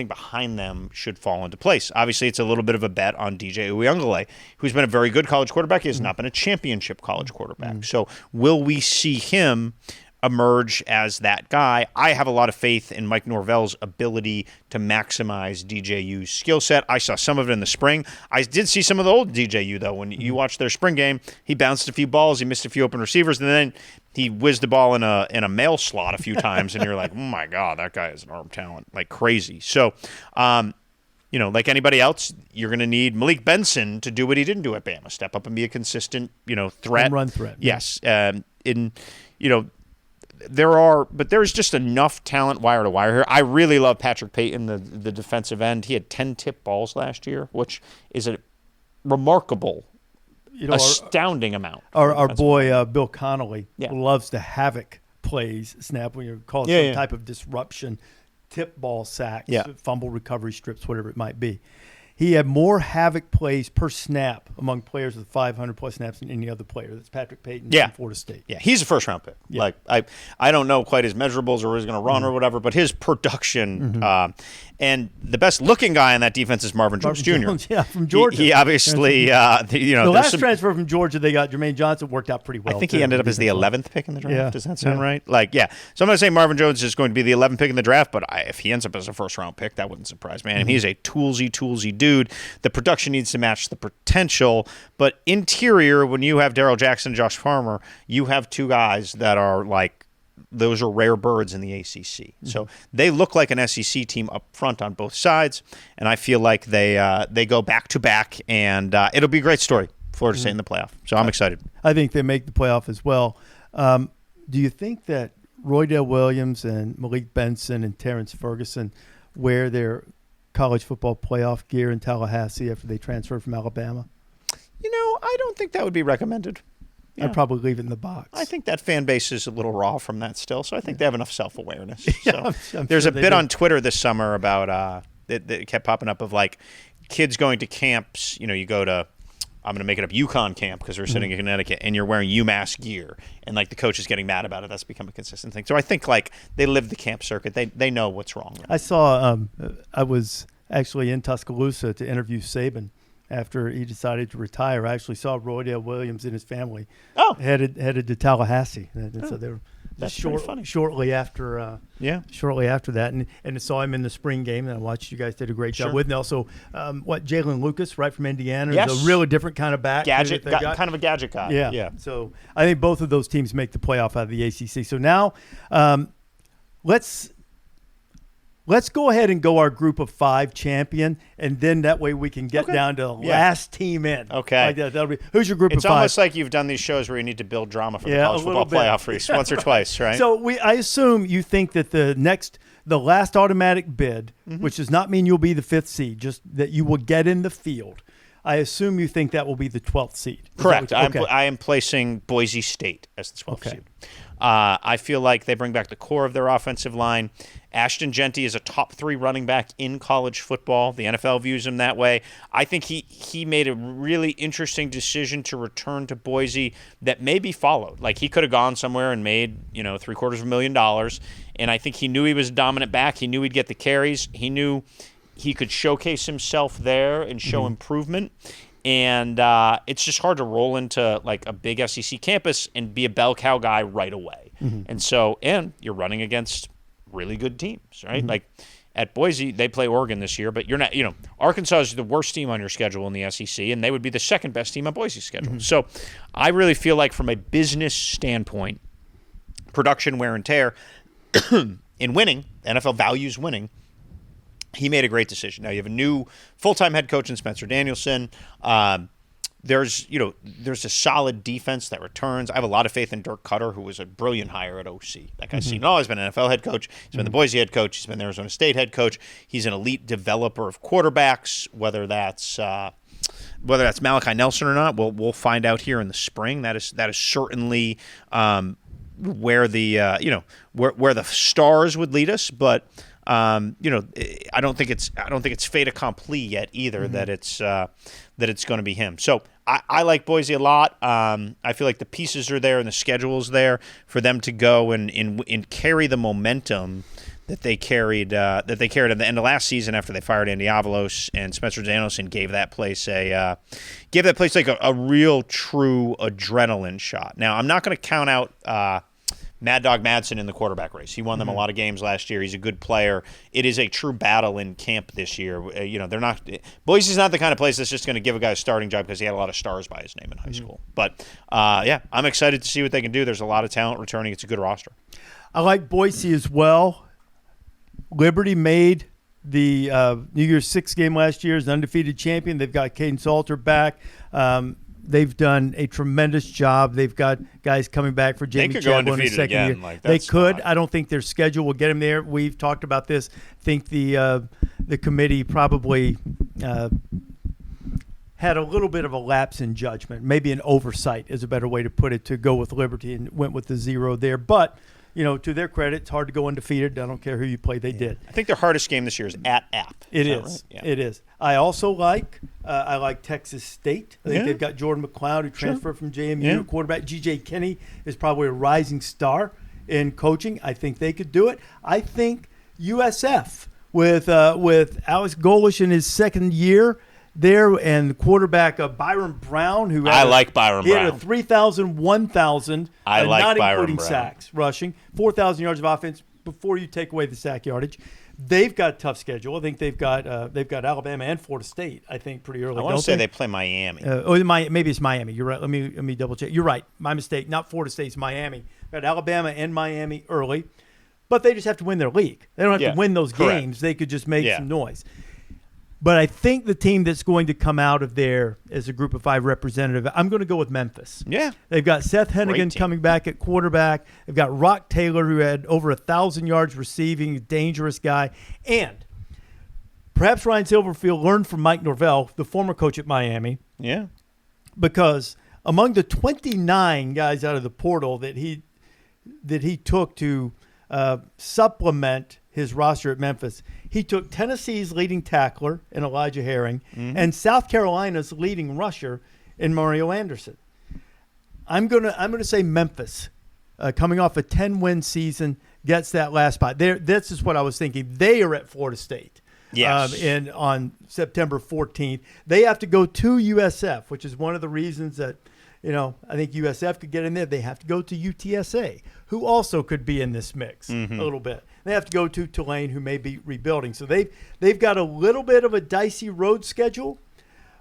behind them should fall into place. Obviously, it's a little bit of a bet on DJ Uiagalelei, who's been a very good college quarterback. He has not been a championship college quarterback. So will we see him emerge as that guy? I have a lot of faith in Mike Norvell's ability to maximize DJU's skill set. I saw some of it in the spring. I did see some of the old DJU, though. When you watch their spring game, he bounced a few balls, he missed a few open receivers, and then he whizzed the ball in a mail slot a few times, and you're like, oh my God, that guy is an arm talent, like crazy. So, like anybody else, you're going to need Malik Benson to do what he didn't do at Bama, step up and be a consistent, threat. Run threat. Yes. There's just enough talent wire to wire here. I really love Patrick Payton, the defensive end. He had 10 tip balls last year, which is a remarkable astounding amount. Our boy Bill Connolly loves the havoc plays, snap, when you call it some type of disruption, tip ball sacks, fumble recovery strips, whatever it might be. He had more havoc plays per snap among players with 500-plus snaps than any other player. That's Patrick Payton from Florida State. Yeah, he's a first-round pick. Yeah. Like I don't know quite his measurables or he's going to run or whatever, but his production and the best-looking guy on that defense is Marvin Jones Jr. From Georgia. He obviously, the last transfer from Georgia, they got Jermaine Johnson, worked out pretty well. I think he ended up as the 11th pick in the draft. Yeah. Does that sound right? So I'm going to say Marvin Jones is going to be the 11th pick in the draft, but if he ends up as a first-round pick, that wouldn't surprise me. And he's a toolsy dude. The production needs to match the potential, but interior, when you have Darrell Jackson and Josh Farmer, you have two guys that are those are rare birds in the ACC. So they look like an SEC team up front on both sides, and I feel like they go back to back, and it'll be a great story. Florida State in the playoff. So I'm excited. I think they make the playoff as well. Do you think that Roydell Williams and Malik Benson and Terrence Ferguson wear their college football playoff gear in Tallahassee after they transferred from Alabama? I don't think that would be recommended. Yeah. I'd probably leave it in the box. I think that fan base is a little raw from that still, so I think they have enough self-awareness. I'm there's sure a bit on Twitter this summer about that kept popping up of kids going to camps. You go to, I'm going to make it up, UConn camp because we're sitting in Connecticut, and you're wearing UMass gear, and the coach is getting mad about it. That's become a consistent thing. So I think they live the camp circuit. They know what's wrong. I saw I was actually in Tuscaloosa to interview Saban after he decided to retire. I actually saw Roydell Williams and his family headed to Tallahassee. So they were shortly after that, and saw him in the spring game. And I watched you guys did a great job with. And also, Jalen Lucas, right from Indiana, is a really different kind of back, kind of a gadget guy. Yeah. So I think both of those teams make the playoff out of the ACC. So now, Let's go ahead and go our group of 5 champion, and then that way we can get down to the last team in. Okay. That'll be, who's your group of 5? It's almost like you've done these shows where you need to build drama for the college football playoff race once or twice, right? So I assume you think that the last automatic bid, which does not mean you'll be the 5th seed, just that you will get in the field. I assume you think that will be the 12th seed. Correct. I am placing Boise State as the 12th seed. I feel like they bring back the core of their offensive line. Ashton Genty is a top 3 running back in college football. The NFL views him that way. I think he made a really interesting decision to return to Boise that may be followed. He could have gone somewhere and made $750,000, and I think he knew he was a dominant back. He knew he'd get the carries. He knew he could showcase himself there and show improvement. And it's just hard to roll into like a big SEC campus and be a bell cow guy right away. And you're running against really good teams, right? Like at Boise, they play Oregon this year, but you're not, Arkansas is the worst team on your schedule in the SEC, and they would be the second best team on Boise's schedule. So I really feel like from a business standpoint, production wear and tear, in winning, NFL values winning, he made a great decision. Now you have a new full-time head coach in Spencer Danielson. There's a solid defense that returns. I have a lot of faith in Dirk Cutter, who was a brilliant hire at OC. That guy's seen all. He's been an NFL head coach. He's been the Boise head coach. He's been the Arizona State head coach. He's an elite developer of quarterbacks, whether that's Malachi Nelson or not. We'll find out here in the spring. That is certainly where the where the stars would lead us, but I don't think it's fait accompli yet either that it's going to be him. So I like Boise a lot. I feel like the pieces are there and the schedule's there for them to go and carry the momentum that they carried at the end of last season after they fired Andy Avalos, and Spencer Danielson gave that place like a real true adrenaline shot. Now I'm not going to count out Mad Dog Madsen in the quarterback race. He won them a lot of games last year. He's a good player. It is a true battle in camp this year. They're not. Boise's not the kind of place that's just going to give a guy a starting job because he had a lot of stars by his name in high school. But I'm excited to see what they can do. There's a lot of talent returning. It's a good roster. I like Boise as well. Liberty made the New Year's Six game last year as an undefeated champion. They've got Caden Salter back. They've done a tremendous job. They've got guys coming back for Jamie Chadwell in the second year. They could. I don't think their schedule will get them there. We've talked about this. I think the committee probably had a little bit of a lapse in judgment, maybe an oversight is a better way to put it, to go with Liberty and went with the 0 there. But to their credit, it's hard to go undefeated. I don't care who you play, they did. I think their hardest game this year is at App. It is. Right? Yeah. It is. I also like Texas State. I think they've got Jordan McLeod, who transferred from JMU, quarterback. G.J. Kinney is probably a rising star in coaching. I think they could do it. I think USF with Alex Golish in his second year there, and quarterback Byron Brown, who I like Byron Brown. He had a 3,000, 1,000, I like not Byron including Brown. sacks, rushing, 4,000 yards of offense before you take away the sack yardage. They've got a tough schedule. I think they've got Alabama and Florida State, I think, pretty early. I want to say they play Miami. Maybe it's Miami. You're right. Let me double check. You're right. My mistake. Not Florida State. It's Miami. Got Alabama and Miami early, but they just have to win their league. They don't have to win those games. They could just make some noise. But I think the team that's going to come out of there as a Group of 5 representative, I'm going to go with Memphis. Yeah. They've got Seth Hennigan coming back at quarterback. They've got Rock Taylor, who had over 1,000 yards receiving, dangerous guy. And perhaps Ryan Silverfield learned from Mike Norvell, the former coach at Miami. Yeah. Because among the 29 guys out of the portal that he took to supplement his roster at Memphis, he took Tennessee's leading tackler in Elijah Herring and South Carolina's leading rusher in Mario Anderson. I'm gonna say Memphis, coming off a 10-win season, gets that last spot. This is what I was thinking. They are at Florida State. Yes. On September 14th. They have to go to USF, which is one of the reasons that I think USF could get in there. They have to go to UTSA, who also could be in this mix a little bit. They have to go to Tulane, who may be rebuilding. So they've got a little bit of a dicey road schedule,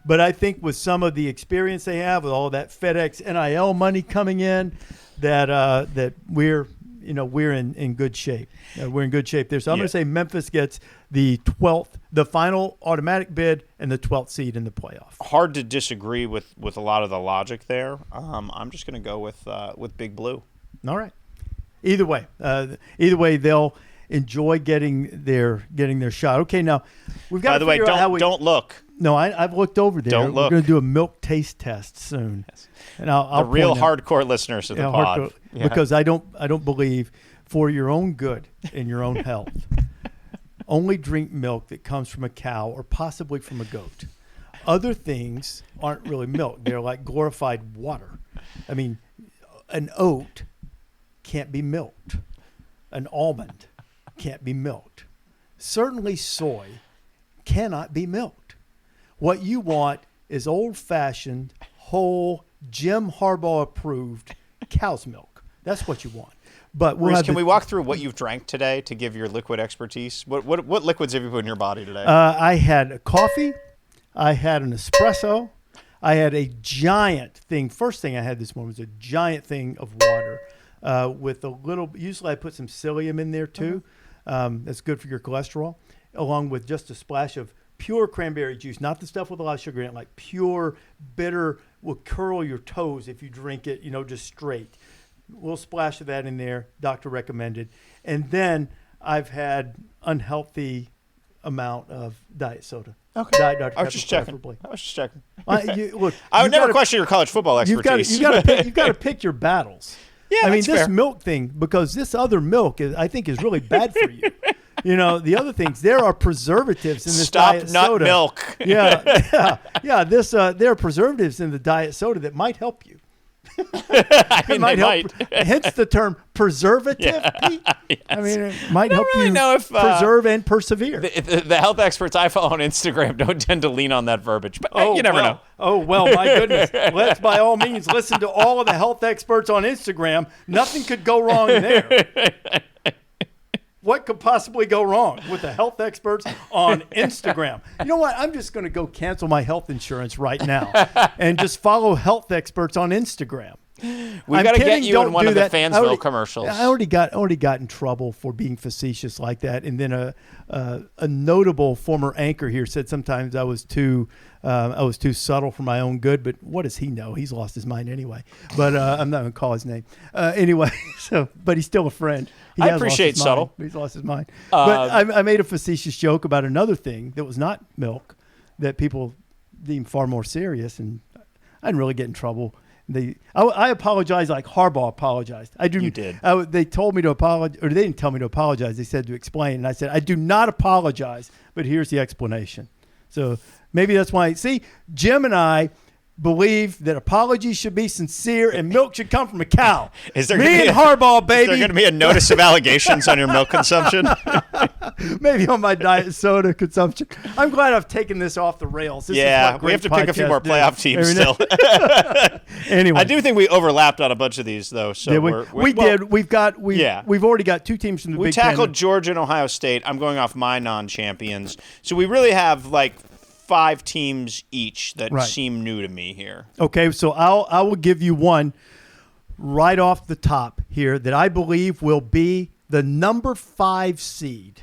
but I think with some of the experience they have, with all that FedEx NIL money coming in, that we're in good shape. We're in good shape there. So I'm going to say Memphis gets the 12th, the final automatic bid, and the 12th seed in the playoff. Hard to disagree with a lot of the logic there. I'm just going to go with Big Blue. All right. Either way, they'll enjoy getting their shot. Okay, now we've got. By the way, don't look. No, I've looked over there. Don't look. We're going to do a milk taste test soon. Yes. And I'll the real hardcore listeners of the pod. Because I don't believe, for your own good and your own health, only drink milk that comes from a cow or possibly from a goat. Other things aren't really milk. They're like glorified water. I mean, an oat can't be milked. An almond can't be milked. Certainly soy cannot be milked. What you want is old-fashioned, whole, Jim Harbaugh-approved cow's milk. That's what you want. But Rece, can we walk through what you've drank today to give your liquid expertise? What liquids have you put in your body today? I had a coffee. I had an espresso. I had a giant thing. First thing I had this morning was a giant thing of water with a little. Usually I put some psyllium in there too. That's good for your cholesterol, along with just a splash of pure cranberry juice, not the stuff with a lot of sugar in it, like pure, bitter, will curl your toes if you drink it, just straight. A little splash of that in there, doctor recommended. And then I've had unhealthy amount of diet soda. Okay. Diet Dr. I was just checking. Look, I would never question your college football expertise. You've got to pick your battles. Yeah, this fair. milk thing, because this other milk I think is really bad for you. The other things, there are preservatives in this diet soda. Milk. Yeah. There are preservatives in the diet soda that might help you. It might help. Hence the term preservative. Yes. It might help really you know if, preserve and persevere. The health experts I follow on Instagram don't tend to lean on that verbiage, but you never know. Oh, well, my goodness. Let's by all means listen to all of the health experts on Instagram. Nothing could go wrong there. What could possibly go wrong with the health experts on Instagram? You know what? I'm just going to go cancel my health insurance right now and just follow health experts on Instagram. We've got to get you in one of the Fansville commercials. I already got in trouble for being facetious like that. And then a notable former anchor here said sometimes I was too subtle for my own good. But what does he know? He's lost his mind anyway. But I'm not going to call his name anyway. But he's still a friend. I appreciate subtle. He's lost his mind. But I made a facetious joke about another thing that was not milk that people deem far more serious, and I didn't really get in trouble. I apologized like Harbaugh apologized. You did. They told me to apologize, or they didn't tell me to apologize. They said to explain, and I said, I do not apologize, but here's the explanation. So maybe that's why. See, Jim and I believe that apologies should be sincere and milk should come from a cow. Me and Harbaugh, baby. Is there going to be a notice of allegations on your milk consumption? Maybe on my diet soda consumption. I'm glad I've taken this off the rails. We have to pick a few more playoff teams still. Anyway, I do think we overlapped on a bunch of these though. So we did. We've already got two teams from the Big Ten. We tackled Georgia and Ohio State. I'm going off my non-champions. So we really have like 5 teams each that seem new to me here. Okay, so I will give you one right off the top here that I believe will be the number 5 seed,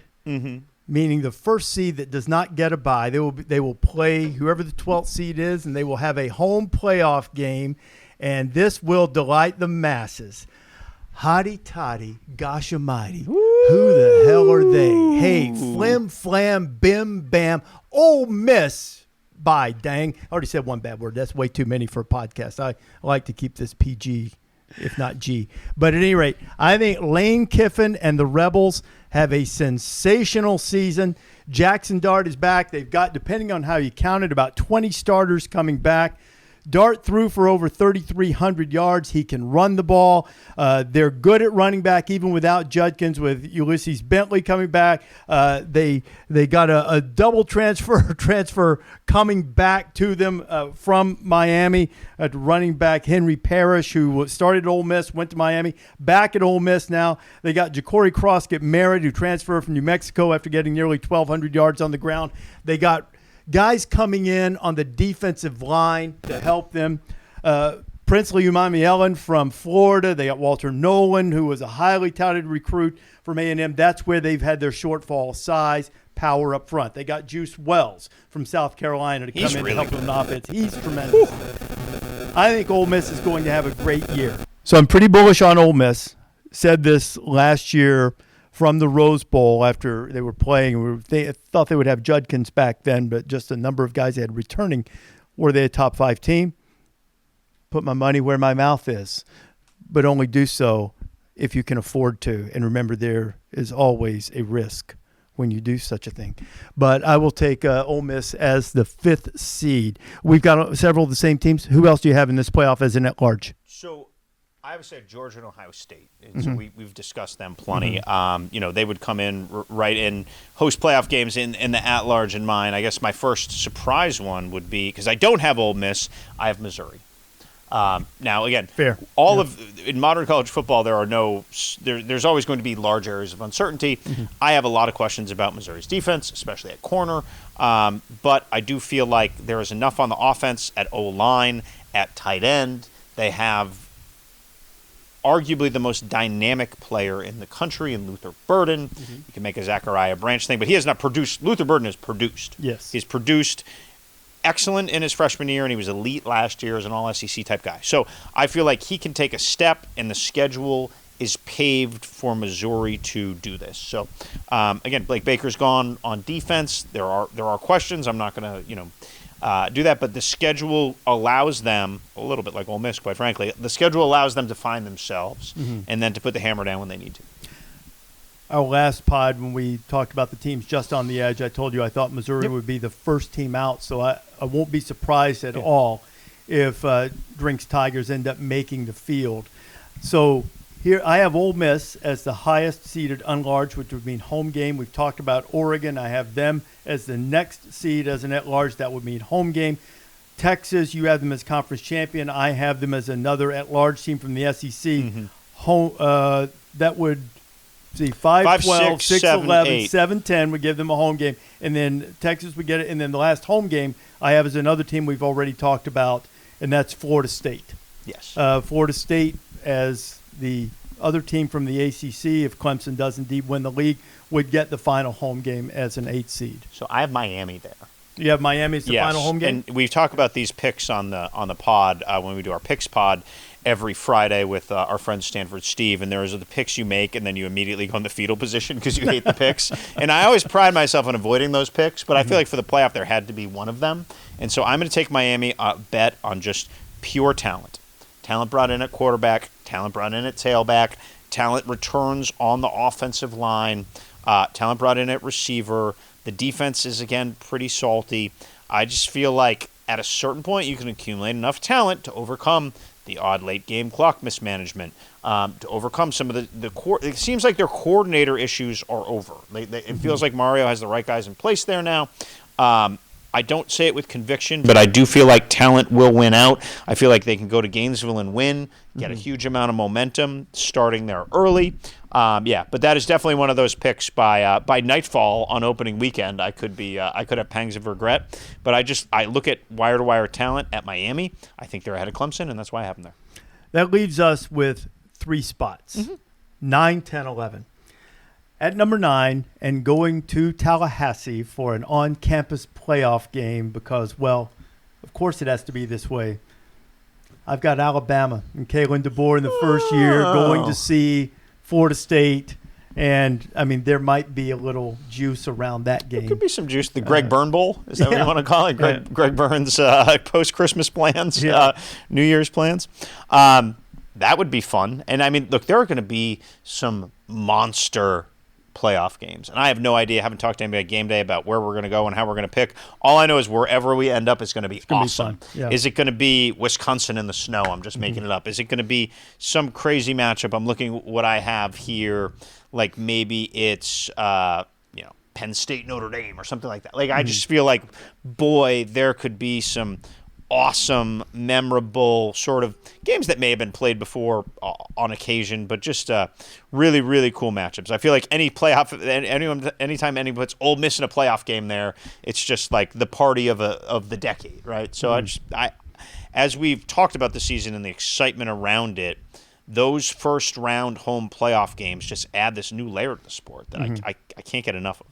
meaning the first seed that does not get a bye. They will play whoever the 12th seed is, and they will have a home playoff game, and this will delight the masses. Hotty toddy, gosh almighty. Woo! Who the hell are they? Hey, flim, flam, bim, bam. Ole Miss. Bye, dang. I already said one bad word. That's way too many for a podcast. I like to keep this PG, if not G. But at any rate, I think Lane Kiffin and the Rebels have a sensational season. Jackson Dart is back. They've got, depending on how you count it, about 20 starters coming back. Dart threw for over 3,300 yards. He can run the ball. They're good at running back, even without Judkins, with Ulysses Bentley coming back. They got a double transfer coming back to them from Miami. Running back Henry Parrish, who started at Ole Miss, went to Miami, back at Ole Miss now. They got Ja'Cory Croskett-Merritt, who transferred from New Mexico after getting nearly 1,200 yards on the ground. They got guys coming in on the defensive line to help them. Princely Umami-Ellen from Florida. They got Walter Nolan, who was a highly touted recruit from A&M. That's where they've had their shortfall: size, power up front. They got Juice Wells from South Carolina to come in and help them on offense. He's tremendous. I think Ole Miss is going to have a great year. So I'm pretty bullish on Ole Miss. Said this last year from the Rose Bowl after they were playing. They thought they would have Judkins back then, but just a number of guys they had returning. Were they a top 5 team? Put my money where my mouth is, but only do so if you can afford to. And remember, there is always a risk when you do such a thing. But I will take Ole Miss as the 5th seed. We've got several of the same teams. Who else do you have in this playoff as an at-large? So I would say Georgia and Ohio State. So we've discussed them plenty. They would come in right in host playoff games in the at-large in mind. I guess my first surprise one would be, because I don't have Ole Miss, I have Missouri. Now, again, fair. In modern college football, there's always going to be large areas of uncertainty. I have a lot of questions about Missouri's defense, especially at corner. But I do feel like there is enough on the offense at O-line, at tight end. They have arguably the most dynamic player in the country in Luther Burden. You can make a Zachariah Branch thing, but he has not produced. Luther Burden has produced. Yes. He's produced excellent in his freshman year, and he was elite last year as an all-SEC type guy. So I feel like he can take a step, and the schedule is paved for Missouri to do this. So, again, Blake Baker's gone on defense. There are questions. I'm not going to, do that, but the schedule allows them, a little bit like Ole Miss, quite frankly, the schedule allows them to find themselves and then to put the hammer down when they need to. Our last pod, when we talked about the teams just on the edge, I told you I thought Missouri would be the first team out, so I won't be surprised at all if Drink's Tigers end up making the field. So here I have Ole Miss as the highest seeded unlarge, which would mean home game. We've talked about Oregon. I have them as the next seed as an at-large. That would mean home game. Texas, you have them as conference champion. I have them as another at-large team from the SEC. Home, that would see 5-12, 6-11, 7-10 would give them a home game. And then Texas would get it. And then the last home game I have is another team we've already talked about, and that's Florida State. Yes. Florida State as the other team from the ACC, if Clemson does indeed win the league, would get the final home game as an 8th seed. So I have Miami there. You have Miami as the final home game? And we've talked about these picks on the pod when we do our picks pod every Friday with our friend Stanford Steve, and those are the picks you make, and then you immediately go in the fetal position because you hate the picks. And I always pride myself on avoiding those picks, but I feel like for the playoff there had to be one of them. And so I'm going to take Miami, bet on just pure talent. Talent brought in at quarterback, talent brought in at tailback, talent returns on the offensive line, talent brought in at receiver. The defense is, again, pretty salty. I just feel like at a certain point you can accumulate enough talent to overcome the odd late-game clock mismanagement, to overcome some of it seems like their coordinator issues are over. It feels like Mario has the right guys in place there now. I don't say it with conviction, but I do feel like talent will win out. I feel like they can go to Gainesville and win, get a huge amount of momentum starting there early. But that is definitely one of those picks by nightfall on opening weekend. I could have pangs of regret, but I look at wire-to-wire talent at Miami. I think they're ahead of Clemson, and that's why I have them there. That leaves us with 3 spots, 9, 10, 11. At number 9, and going to Tallahassee for an on-campus playoff game because, well, of course it has to be this way. I've got Alabama and Kalen DeBoer in the first year going to see Florida State, and, I mean, there might be a little juice around that game. There could be some juice. The Greg Byrne Bowl, is that what you want to call it? Greg Byrne's post-Christmas plans, New Year's plans. That would be fun. And, I mean, look, there are going to be some monster playoff games. And I have no idea. I haven't talked to anybody at GameDay about where we're going to go and how we're going to pick. All I know is wherever we end up is going to be awesome. Be fun. Yeah. Is it going to be Wisconsin in the snow? I'm just making it up. Is it going to be some crazy matchup? I'm looking at what I have here. Like maybe it's Penn State, Notre Dame or something like that. Like I just feel like, boy, there could be some awesome, memorable sort of games that may have been played before on occasion, but just really, really cool matchups. I feel like anytime anyone puts Ole Miss in a playoff game there, it's just like the party of the decade, right? So as we've talked about the season and the excitement around it, those first round home playoff games just add this new layer to the sport that I can't get enough of.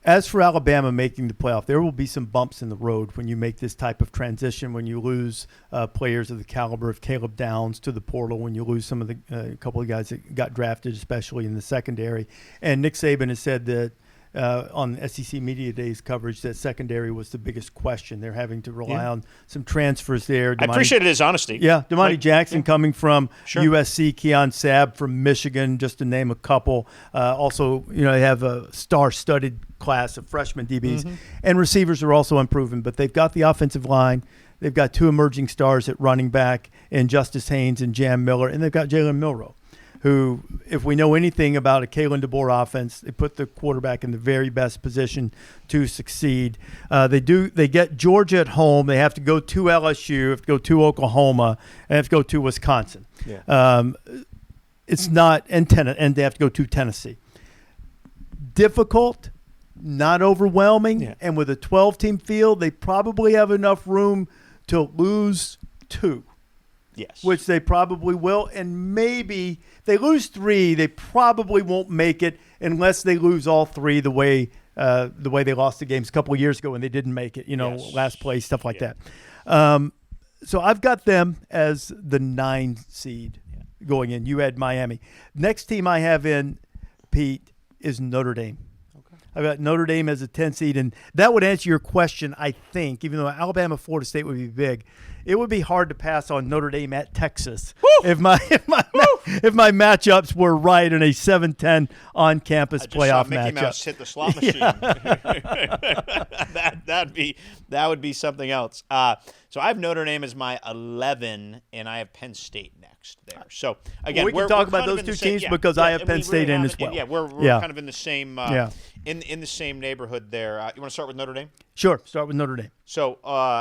As for Alabama making the playoff, there will be some bumps in the road when you make this type of transition, when you lose players of the caliber of Caleb Downs to the portal, when you lose some of the couple of guys that got drafted, especially in the secondary. And Nick Saban has said that on SEC Media Days coverage that secondary was the biggest question. They're having to rely on some transfers there. I appreciated his honesty. Yeah, Damani Jackson coming from USC, Keon Sabb from Michigan, just to name a couple. Also, they have a star-studded class of freshman DBs. And receivers are also improving, but they've got the offensive line. They've got two emerging stars at running back in Justice Haynes and Jam Miller, and they've got Jalen Milroe, who, if we know anything about a Kalen DeBoer offense, they put the quarterback in the very best position to succeed. They get Georgia at home. They have to go to LSU, have to go to Oklahoma, and have to go to Wisconsin. Yeah. It's not, and they have to go to Tennessee. Difficult, not overwhelming, and with a 12-team field, they probably have enough room to lose 2. Yes. Which they probably will. And maybe if they lose 3, they probably won't make it unless they lose all 3 the way they lost the games a couple of years ago when they didn't make it, last place, stuff like that. So I've got them as the 9 seed going in. You had Miami. Next team I have in, Pete, is Notre Dame. I've got Notre Dame as a 10 seed, and that would answer your question, I think, even though Alabama, Florida State would be big. It would be hard to pass on Notre Dame at Texas if my matchups were right in a 7-10 on-campus playoff matchup. Mickey Mouse hit the slot machine. that would be something else. So I have Notre Dame as my 11, and I have Penn State next there. So again, we can talk about those two teams because I have Penn State in as well. Yeah, we're kind of in the same in the same neighborhood there. You want to start with Notre Dame? Sure, start with Notre Dame. So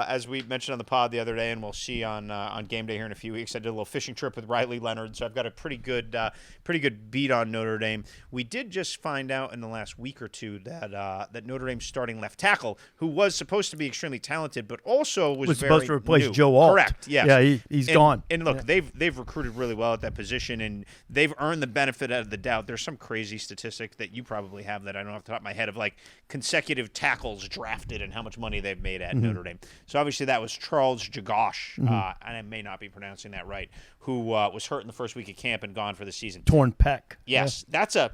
as we mentioned on the pod the other day, and we'll see on Game Day here in a few weeks, I did a little fishing trip with Riley Leonard, so I've got a pretty good beat on Notre Dame. We did just find out in the last week or two that Notre Dame's starting left tackle, who was supposed to be extremely talented, but also was very supposed to replace new. Joe Alt. Correct. Yes. Yeah, he's gone. And look, they've recruited really well at that position, and they've earned the benefit of the doubt. There's some crazy statistic that you probably have that I don't have off the top of my head of like consecutive tackles drafted and how much money they've made at Notre Dame. So obviously that was Charles Jagosh, and I may not be pronouncing that right, who was hurt in the first week of camp and gone for the season. Torn pec. Yes, that's a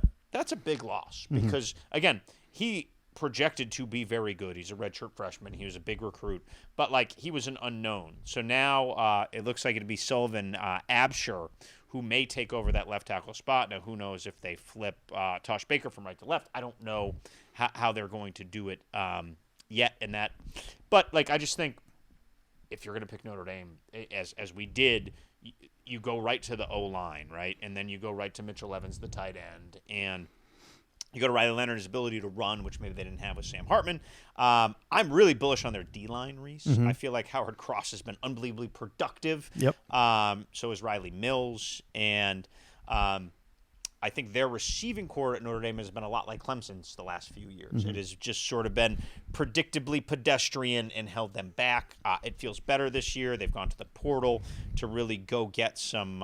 big loss because again, he projected to be very good. He's a redshirt freshman. He was a big recruit, but like he was an unknown. So now it looks like it'd be Sullivan Absher who may take over that left tackle spot. Now, who knows if they flip Tosh Baker from right to left? I don't know how they're going to do it yet in that. But like I just think if you're going to pick Notre Dame, as we did, you go right to the O-line, right? And then you go right to Mitchell Evans, the tight end, and you go to Riley Leonard, his ability to run, which maybe they didn't have with Sam Hartman. I'm really bullish on their D-line, Rece. I feel like Howard Cross has been unbelievably productive. Yep. So is Riley Mills. And I think their receiving core at Notre Dame has been a lot like Clemson's the last few years. It has just sort of been predictably pedestrian and held them back. It feels better this year. They've gone to the portal to really go get some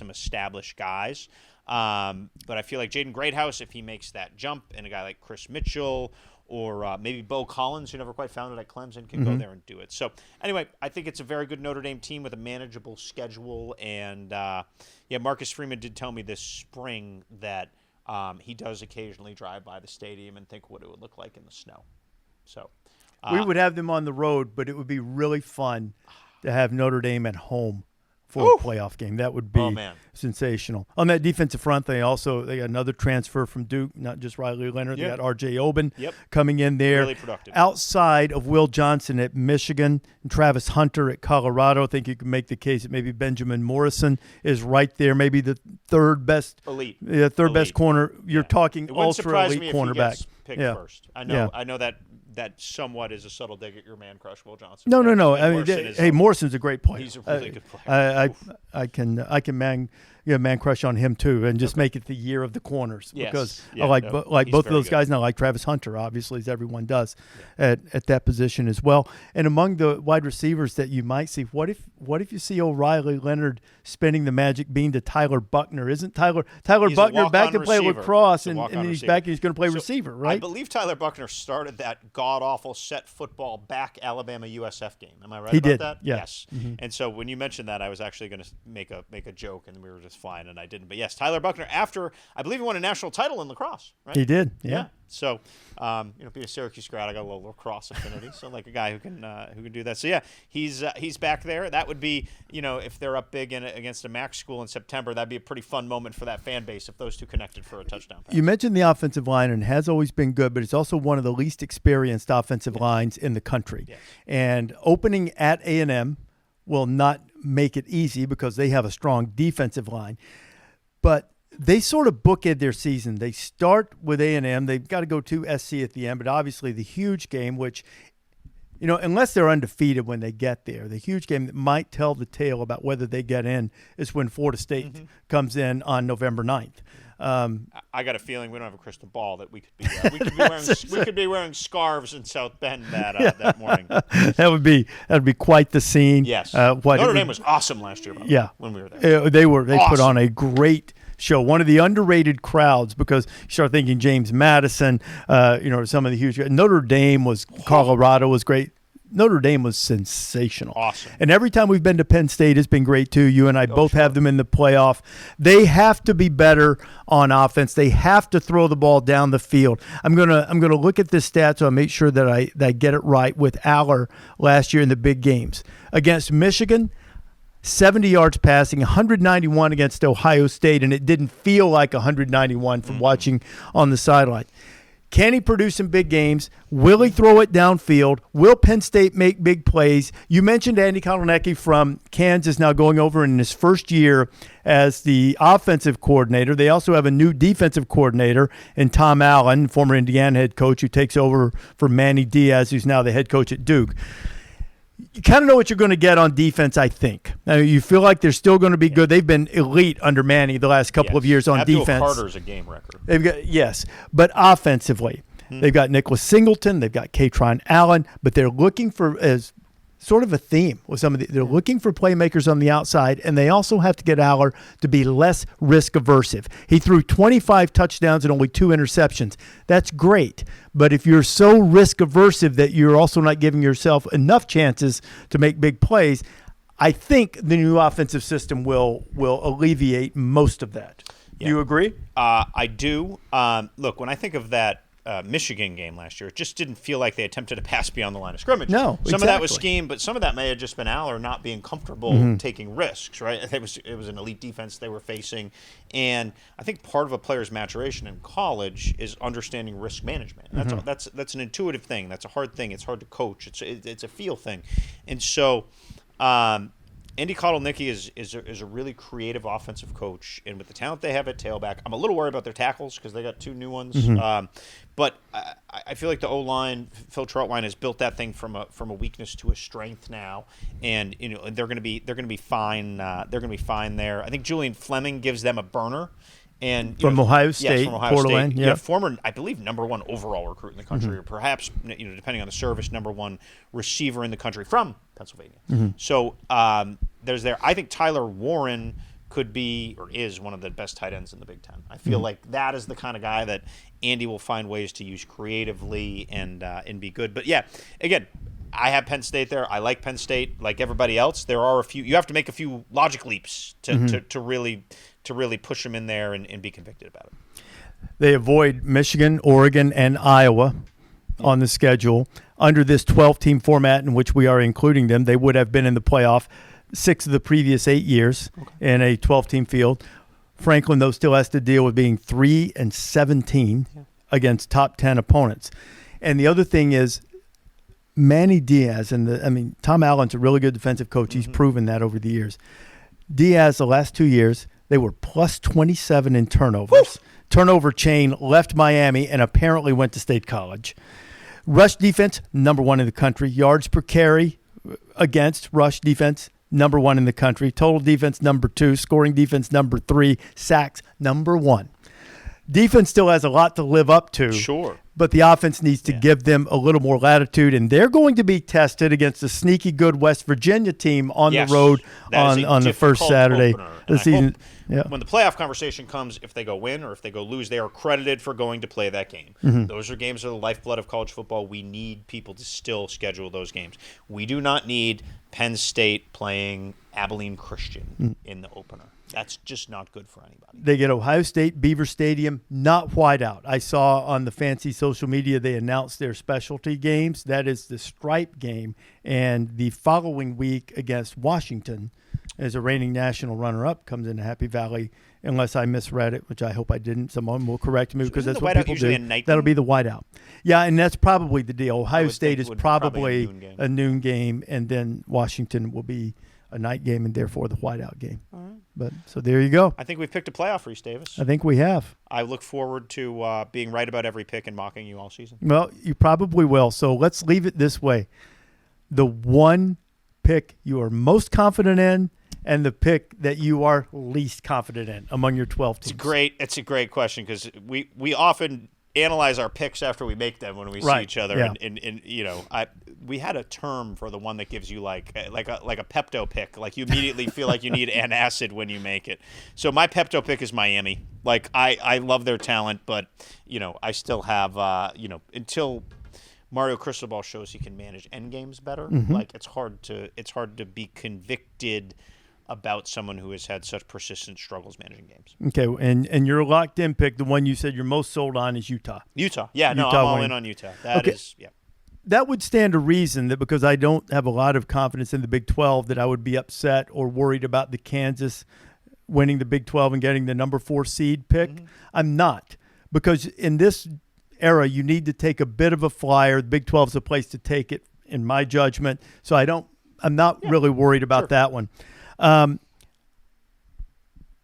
established guys. But I feel like Jaden Greathouse, if he makes that jump, and a guy like Chris Mitchell or maybe Bo Collins, who never quite found it at Clemson, can go there and do it. So anyway, I think it's a very good Notre Dame team with a manageable schedule. And Marcus Freeman did tell me this spring that he does occasionally drive by the stadium and think what it would look like in the snow. So we would have them on the road, but it would be really fun to have Notre Dame at home for a playoff game. That would be sensational. On that defensive front, they got another transfer from Duke, not just Riley Leonard. They got R.J. Oben coming in there. Really productive. Outside of Will Johnson at Michigan and Travis Hunter at Colorado, I think you can make the case that maybe Benjamin Morrison is right there, maybe the third best best corner. You're talking ultra elite cornerback. Picked first. I know that somewhat is a subtle dig at your man crush, Will Johnson. No. I mean, Morrison's a great player. He's a really good player. I can man crush on him too, and just make it the year of the corners because I like both of those guys. And I like Travis Hunter, obviously, as everyone does at that position as well. And among the wide receivers that you might see, what if you see O'Reilly Leonard spinning the magic bean to Tyler Buckner? Isn't Tyler Buckner back to play lacrosse and he's back and he's going to play receiver, right? I believe Tyler Buckner started that god-awful set football back Alabama USF game. Am I right about that? Yes. And so when you mentioned that, I was actually going to make a joke, and we were just was flying and I didn't. But yes, Tyler Buckner, after I believe he won a national title in lacrosse, right? He did, yeah. So, being a Syracuse grad, I got a little lacrosse affinity. So, like a guy who can do that. So, yeah, he's back there. That would be, if they're up big against a MAC school in September, that'd be a pretty fun moment for that fan base if those two connected for a touchdown pass. You mentioned the offensive line, and it has always been good, but it's also one of the least experienced offensive lines in the country. Yes. And opening at A&M will not make it easy because they have a strong defensive line. But they sort of bookend their season. They start with A&M. They've got to go to SC at the end, but obviously the huge game, which, unless they're undefeated when they get there, the huge game that might tell the tale about whether they get in is when Florida State comes in on November 9th. I got a feeling we don't have a crystal ball that we could be wearing scarves in South Bend that morning. That would be quite the scene. Yes, Notre Dame was awesome last year. When we were there, they awesome. Put on a great show. One of the underrated crowds because you start thinking James Madison, some of the huge. Notre Dame was Colorado was great. Notre Dame was sensational. Awesome. And every time we've been to Penn State, it's been great too. You and I both have them in the playoff. They have to be better on offense. They have to throw the ball down the field. I'm gonna look at this stat so I make sure that I get it right with Aller last year in the big games. Against Michigan, 70 yards passing, 191 against Ohio State, and it didn't feel like 191 from watching on the sideline. Can he produce in big games? Will he throw it downfield? Will Penn State make big plays? You mentioned Andy Kotelnicki from Kansas now going over in his first year as the offensive coordinator. They also have a new defensive coordinator in Tom Allen, former Indiana head coach, who takes over for Manny Diaz, who's now the head coach at Duke. You kind of know what you're going to get on defense, I think. Now, you feel like they're still going to be good. They've been elite under Manny the last couple of years on defense. Carter's a game record. But offensively, they've got Nicholas Singleton, they've got Katron Allen, but they're looking for as sort of a theme with they're looking for playmakers on the outside, and they also have to get Aller to be less risk aversive. He threw 25 touchdowns and only 2 interceptions. That's great. But if you're so risk aversive that you're also not giving yourself enough chances to make big plays, I think the new offensive system will alleviate most of that. Do you agree? I do. Look, when I think of that Michigan game last year, it just didn't feel like they attempted to pass beyond the line of scrimmage. No, some of that was scheme, but some of that may have just been Aller not being comfortable taking risks, right? It was an elite defense they were facing, and I think part of a player's maturation in college is understanding risk management. That's an intuitive thing. That's a hard thing. It's hard to coach. It's a feel thing, and so Andy Kotelnicki is a really creative offensive coach, and with the talent they have at tailback, I'm a little worried about their tackles because they got 2 new ones. But I feel like the O-line, Phil Trautwein has built that thing from a weakness to a strength now, and they're going to be fine. They're going to be fine there. I think Julian Fleming gives them a burner. And from Ohio State, from Ohio State, former, I believe, #1 overall recruit in the country, or perhaps, depending on the service, #1 receiver in the country from Pennsylvania. So there's there. I think Tyler Warren could be or is one of the best tight ends in the Big Ten. I feel like that is the kind of guy that Andy will find ways to use creatively and be good. But yeah, again, I have Penn State there. I like Penn State, like everybody else. There are a few. You have to make a few logic leaps to really push them in there and be convicted about it. They avoid Michigan, Oregon, and Iowa on the schedule. Under this 12-team format in which we are including them, they would have been in the playoff 6 of the previous 8 years in a 12-team field. Franklin, though, still has to deal with being 3-17 against top 10 opponents. And the other thing is Manny Diaz, Tom Allen's a really good defensive coach. He's proven that over the years. Diaz, the last 2 years, they were plus 27 in turnovers. Turnover chain left Miami and apparently went to State College. Rush defense, #1 in the country. Yards per carry against rush defense, #1 in the country. Total defense, #2. Scoring defense, #3. Sacks, #1. Defense still has a lot to live up to. Sure. But the offense needs to give them a little more latitude, and they're going to be tested against a sneaky good West Virginia team on the road on the first Saturday of the season. When the playoff conversation comes, if they go win or if they go lose, they are credited for going to play that game. Those are games that are the lifeblood of college football. We need people to still schedule those games. We do not need Penn State playing Abilene Christian in the opener. That's just not good for anybody. They get Ohio State, Beaver Stadium, not whiteout. I saw on the fancy social media they announced their specialty games. That is the stripe game. And the following week against Washington, as a reigning national runner-up, comes into Happy Valley, unless I misread it, which I hope I didn't. Someone will correct me because that's what people do. That'll be the whiteout. Yeah, and that's probably the deal. Ohio State is probably a noon game, and then Washington will be a night game and therefore the whiteout game. All right. But so there you go. I think we've picked a playoff, Rece Davis. I think we have. I look forward to being right about every pick and mocking you all season. Well, you probably will. So let's leave it this way. The one pick you are most confident in and the pick that you are least confident in among your 12 teams. It's a great question because we often analyze our picks after we make them when we see each other. Yeah. And you know, we had a term for the one that gives you like a Pepto pick. Like you immediately feel like you need antacid when you make it. So my Pepto pick is Miami. Like I love their talent, but you know, I still have until Mario Cristobal shows he can manage end games better. Like it's hard to be convicted about someone who has had such persistent struggles managing games. Okay, and your locked in pick, the one you said you're most sold on is Utah. Yeah, no, I'm all in on Utah. That would stand to reason that because I don't have a lot of confidence in the Big 12 that I would be upset or worried about the Kansas winning the Big 12 and getting the number 4 seed pick. I'm not, because in this era you need to take a bit of a flyer. The Big 12 is a place to take it, in my judgment. So I'm not really worried about that one.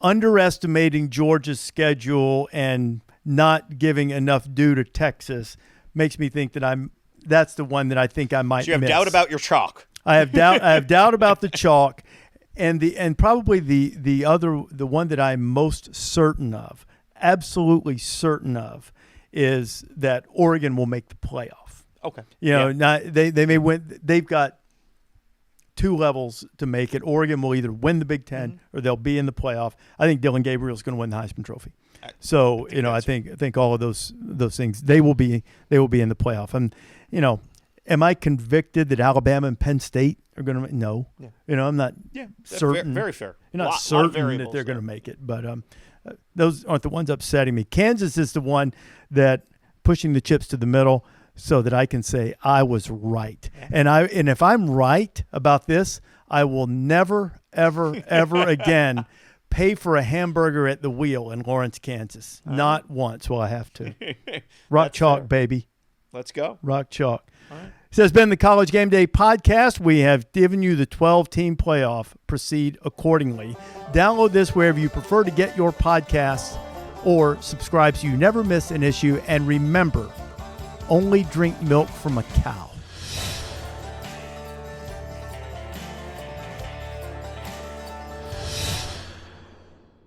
Underestimating Georgia's schedule and not giving enough due to Texas makes me think that that's the one that I think I might miss. So you have doubt about your chalk. I have doubt about the chalk, and probably the one that I'm most certain of, absolutely certain of, is that Oregon will make the playoff. Okay. They may win. They've got 2 levels to make it. Oregon will either win the Big Ten or they'll be in the playoff. I think Dylan Gabriel is going to win the Heisman Trophy. So I think all of those things they will be in the playoff. And am I convicted that Alabama and Penn State are going to? No. Yeah. I'm not certain. Very fair. You're not certain that they're going to make it, but those aren't the ones upsetting me. Kansas is the one that pushing the chips to the middle, so that I can say I was right. And if I'm right about this, I will never, ever, ever again pay for a hamburger at the Wheel in Lawrence, Kansas. Not once will I have to. Rock chalk, baby. Let's go. Rock chalk. All right. This has been the College Game Day Podcast. We have given you the 12-team playoff. Proceed accordingly. Download this wherever you prefer to get your podcasts or subscribe so you never miss an issue. And remember, only drink milk from a cow.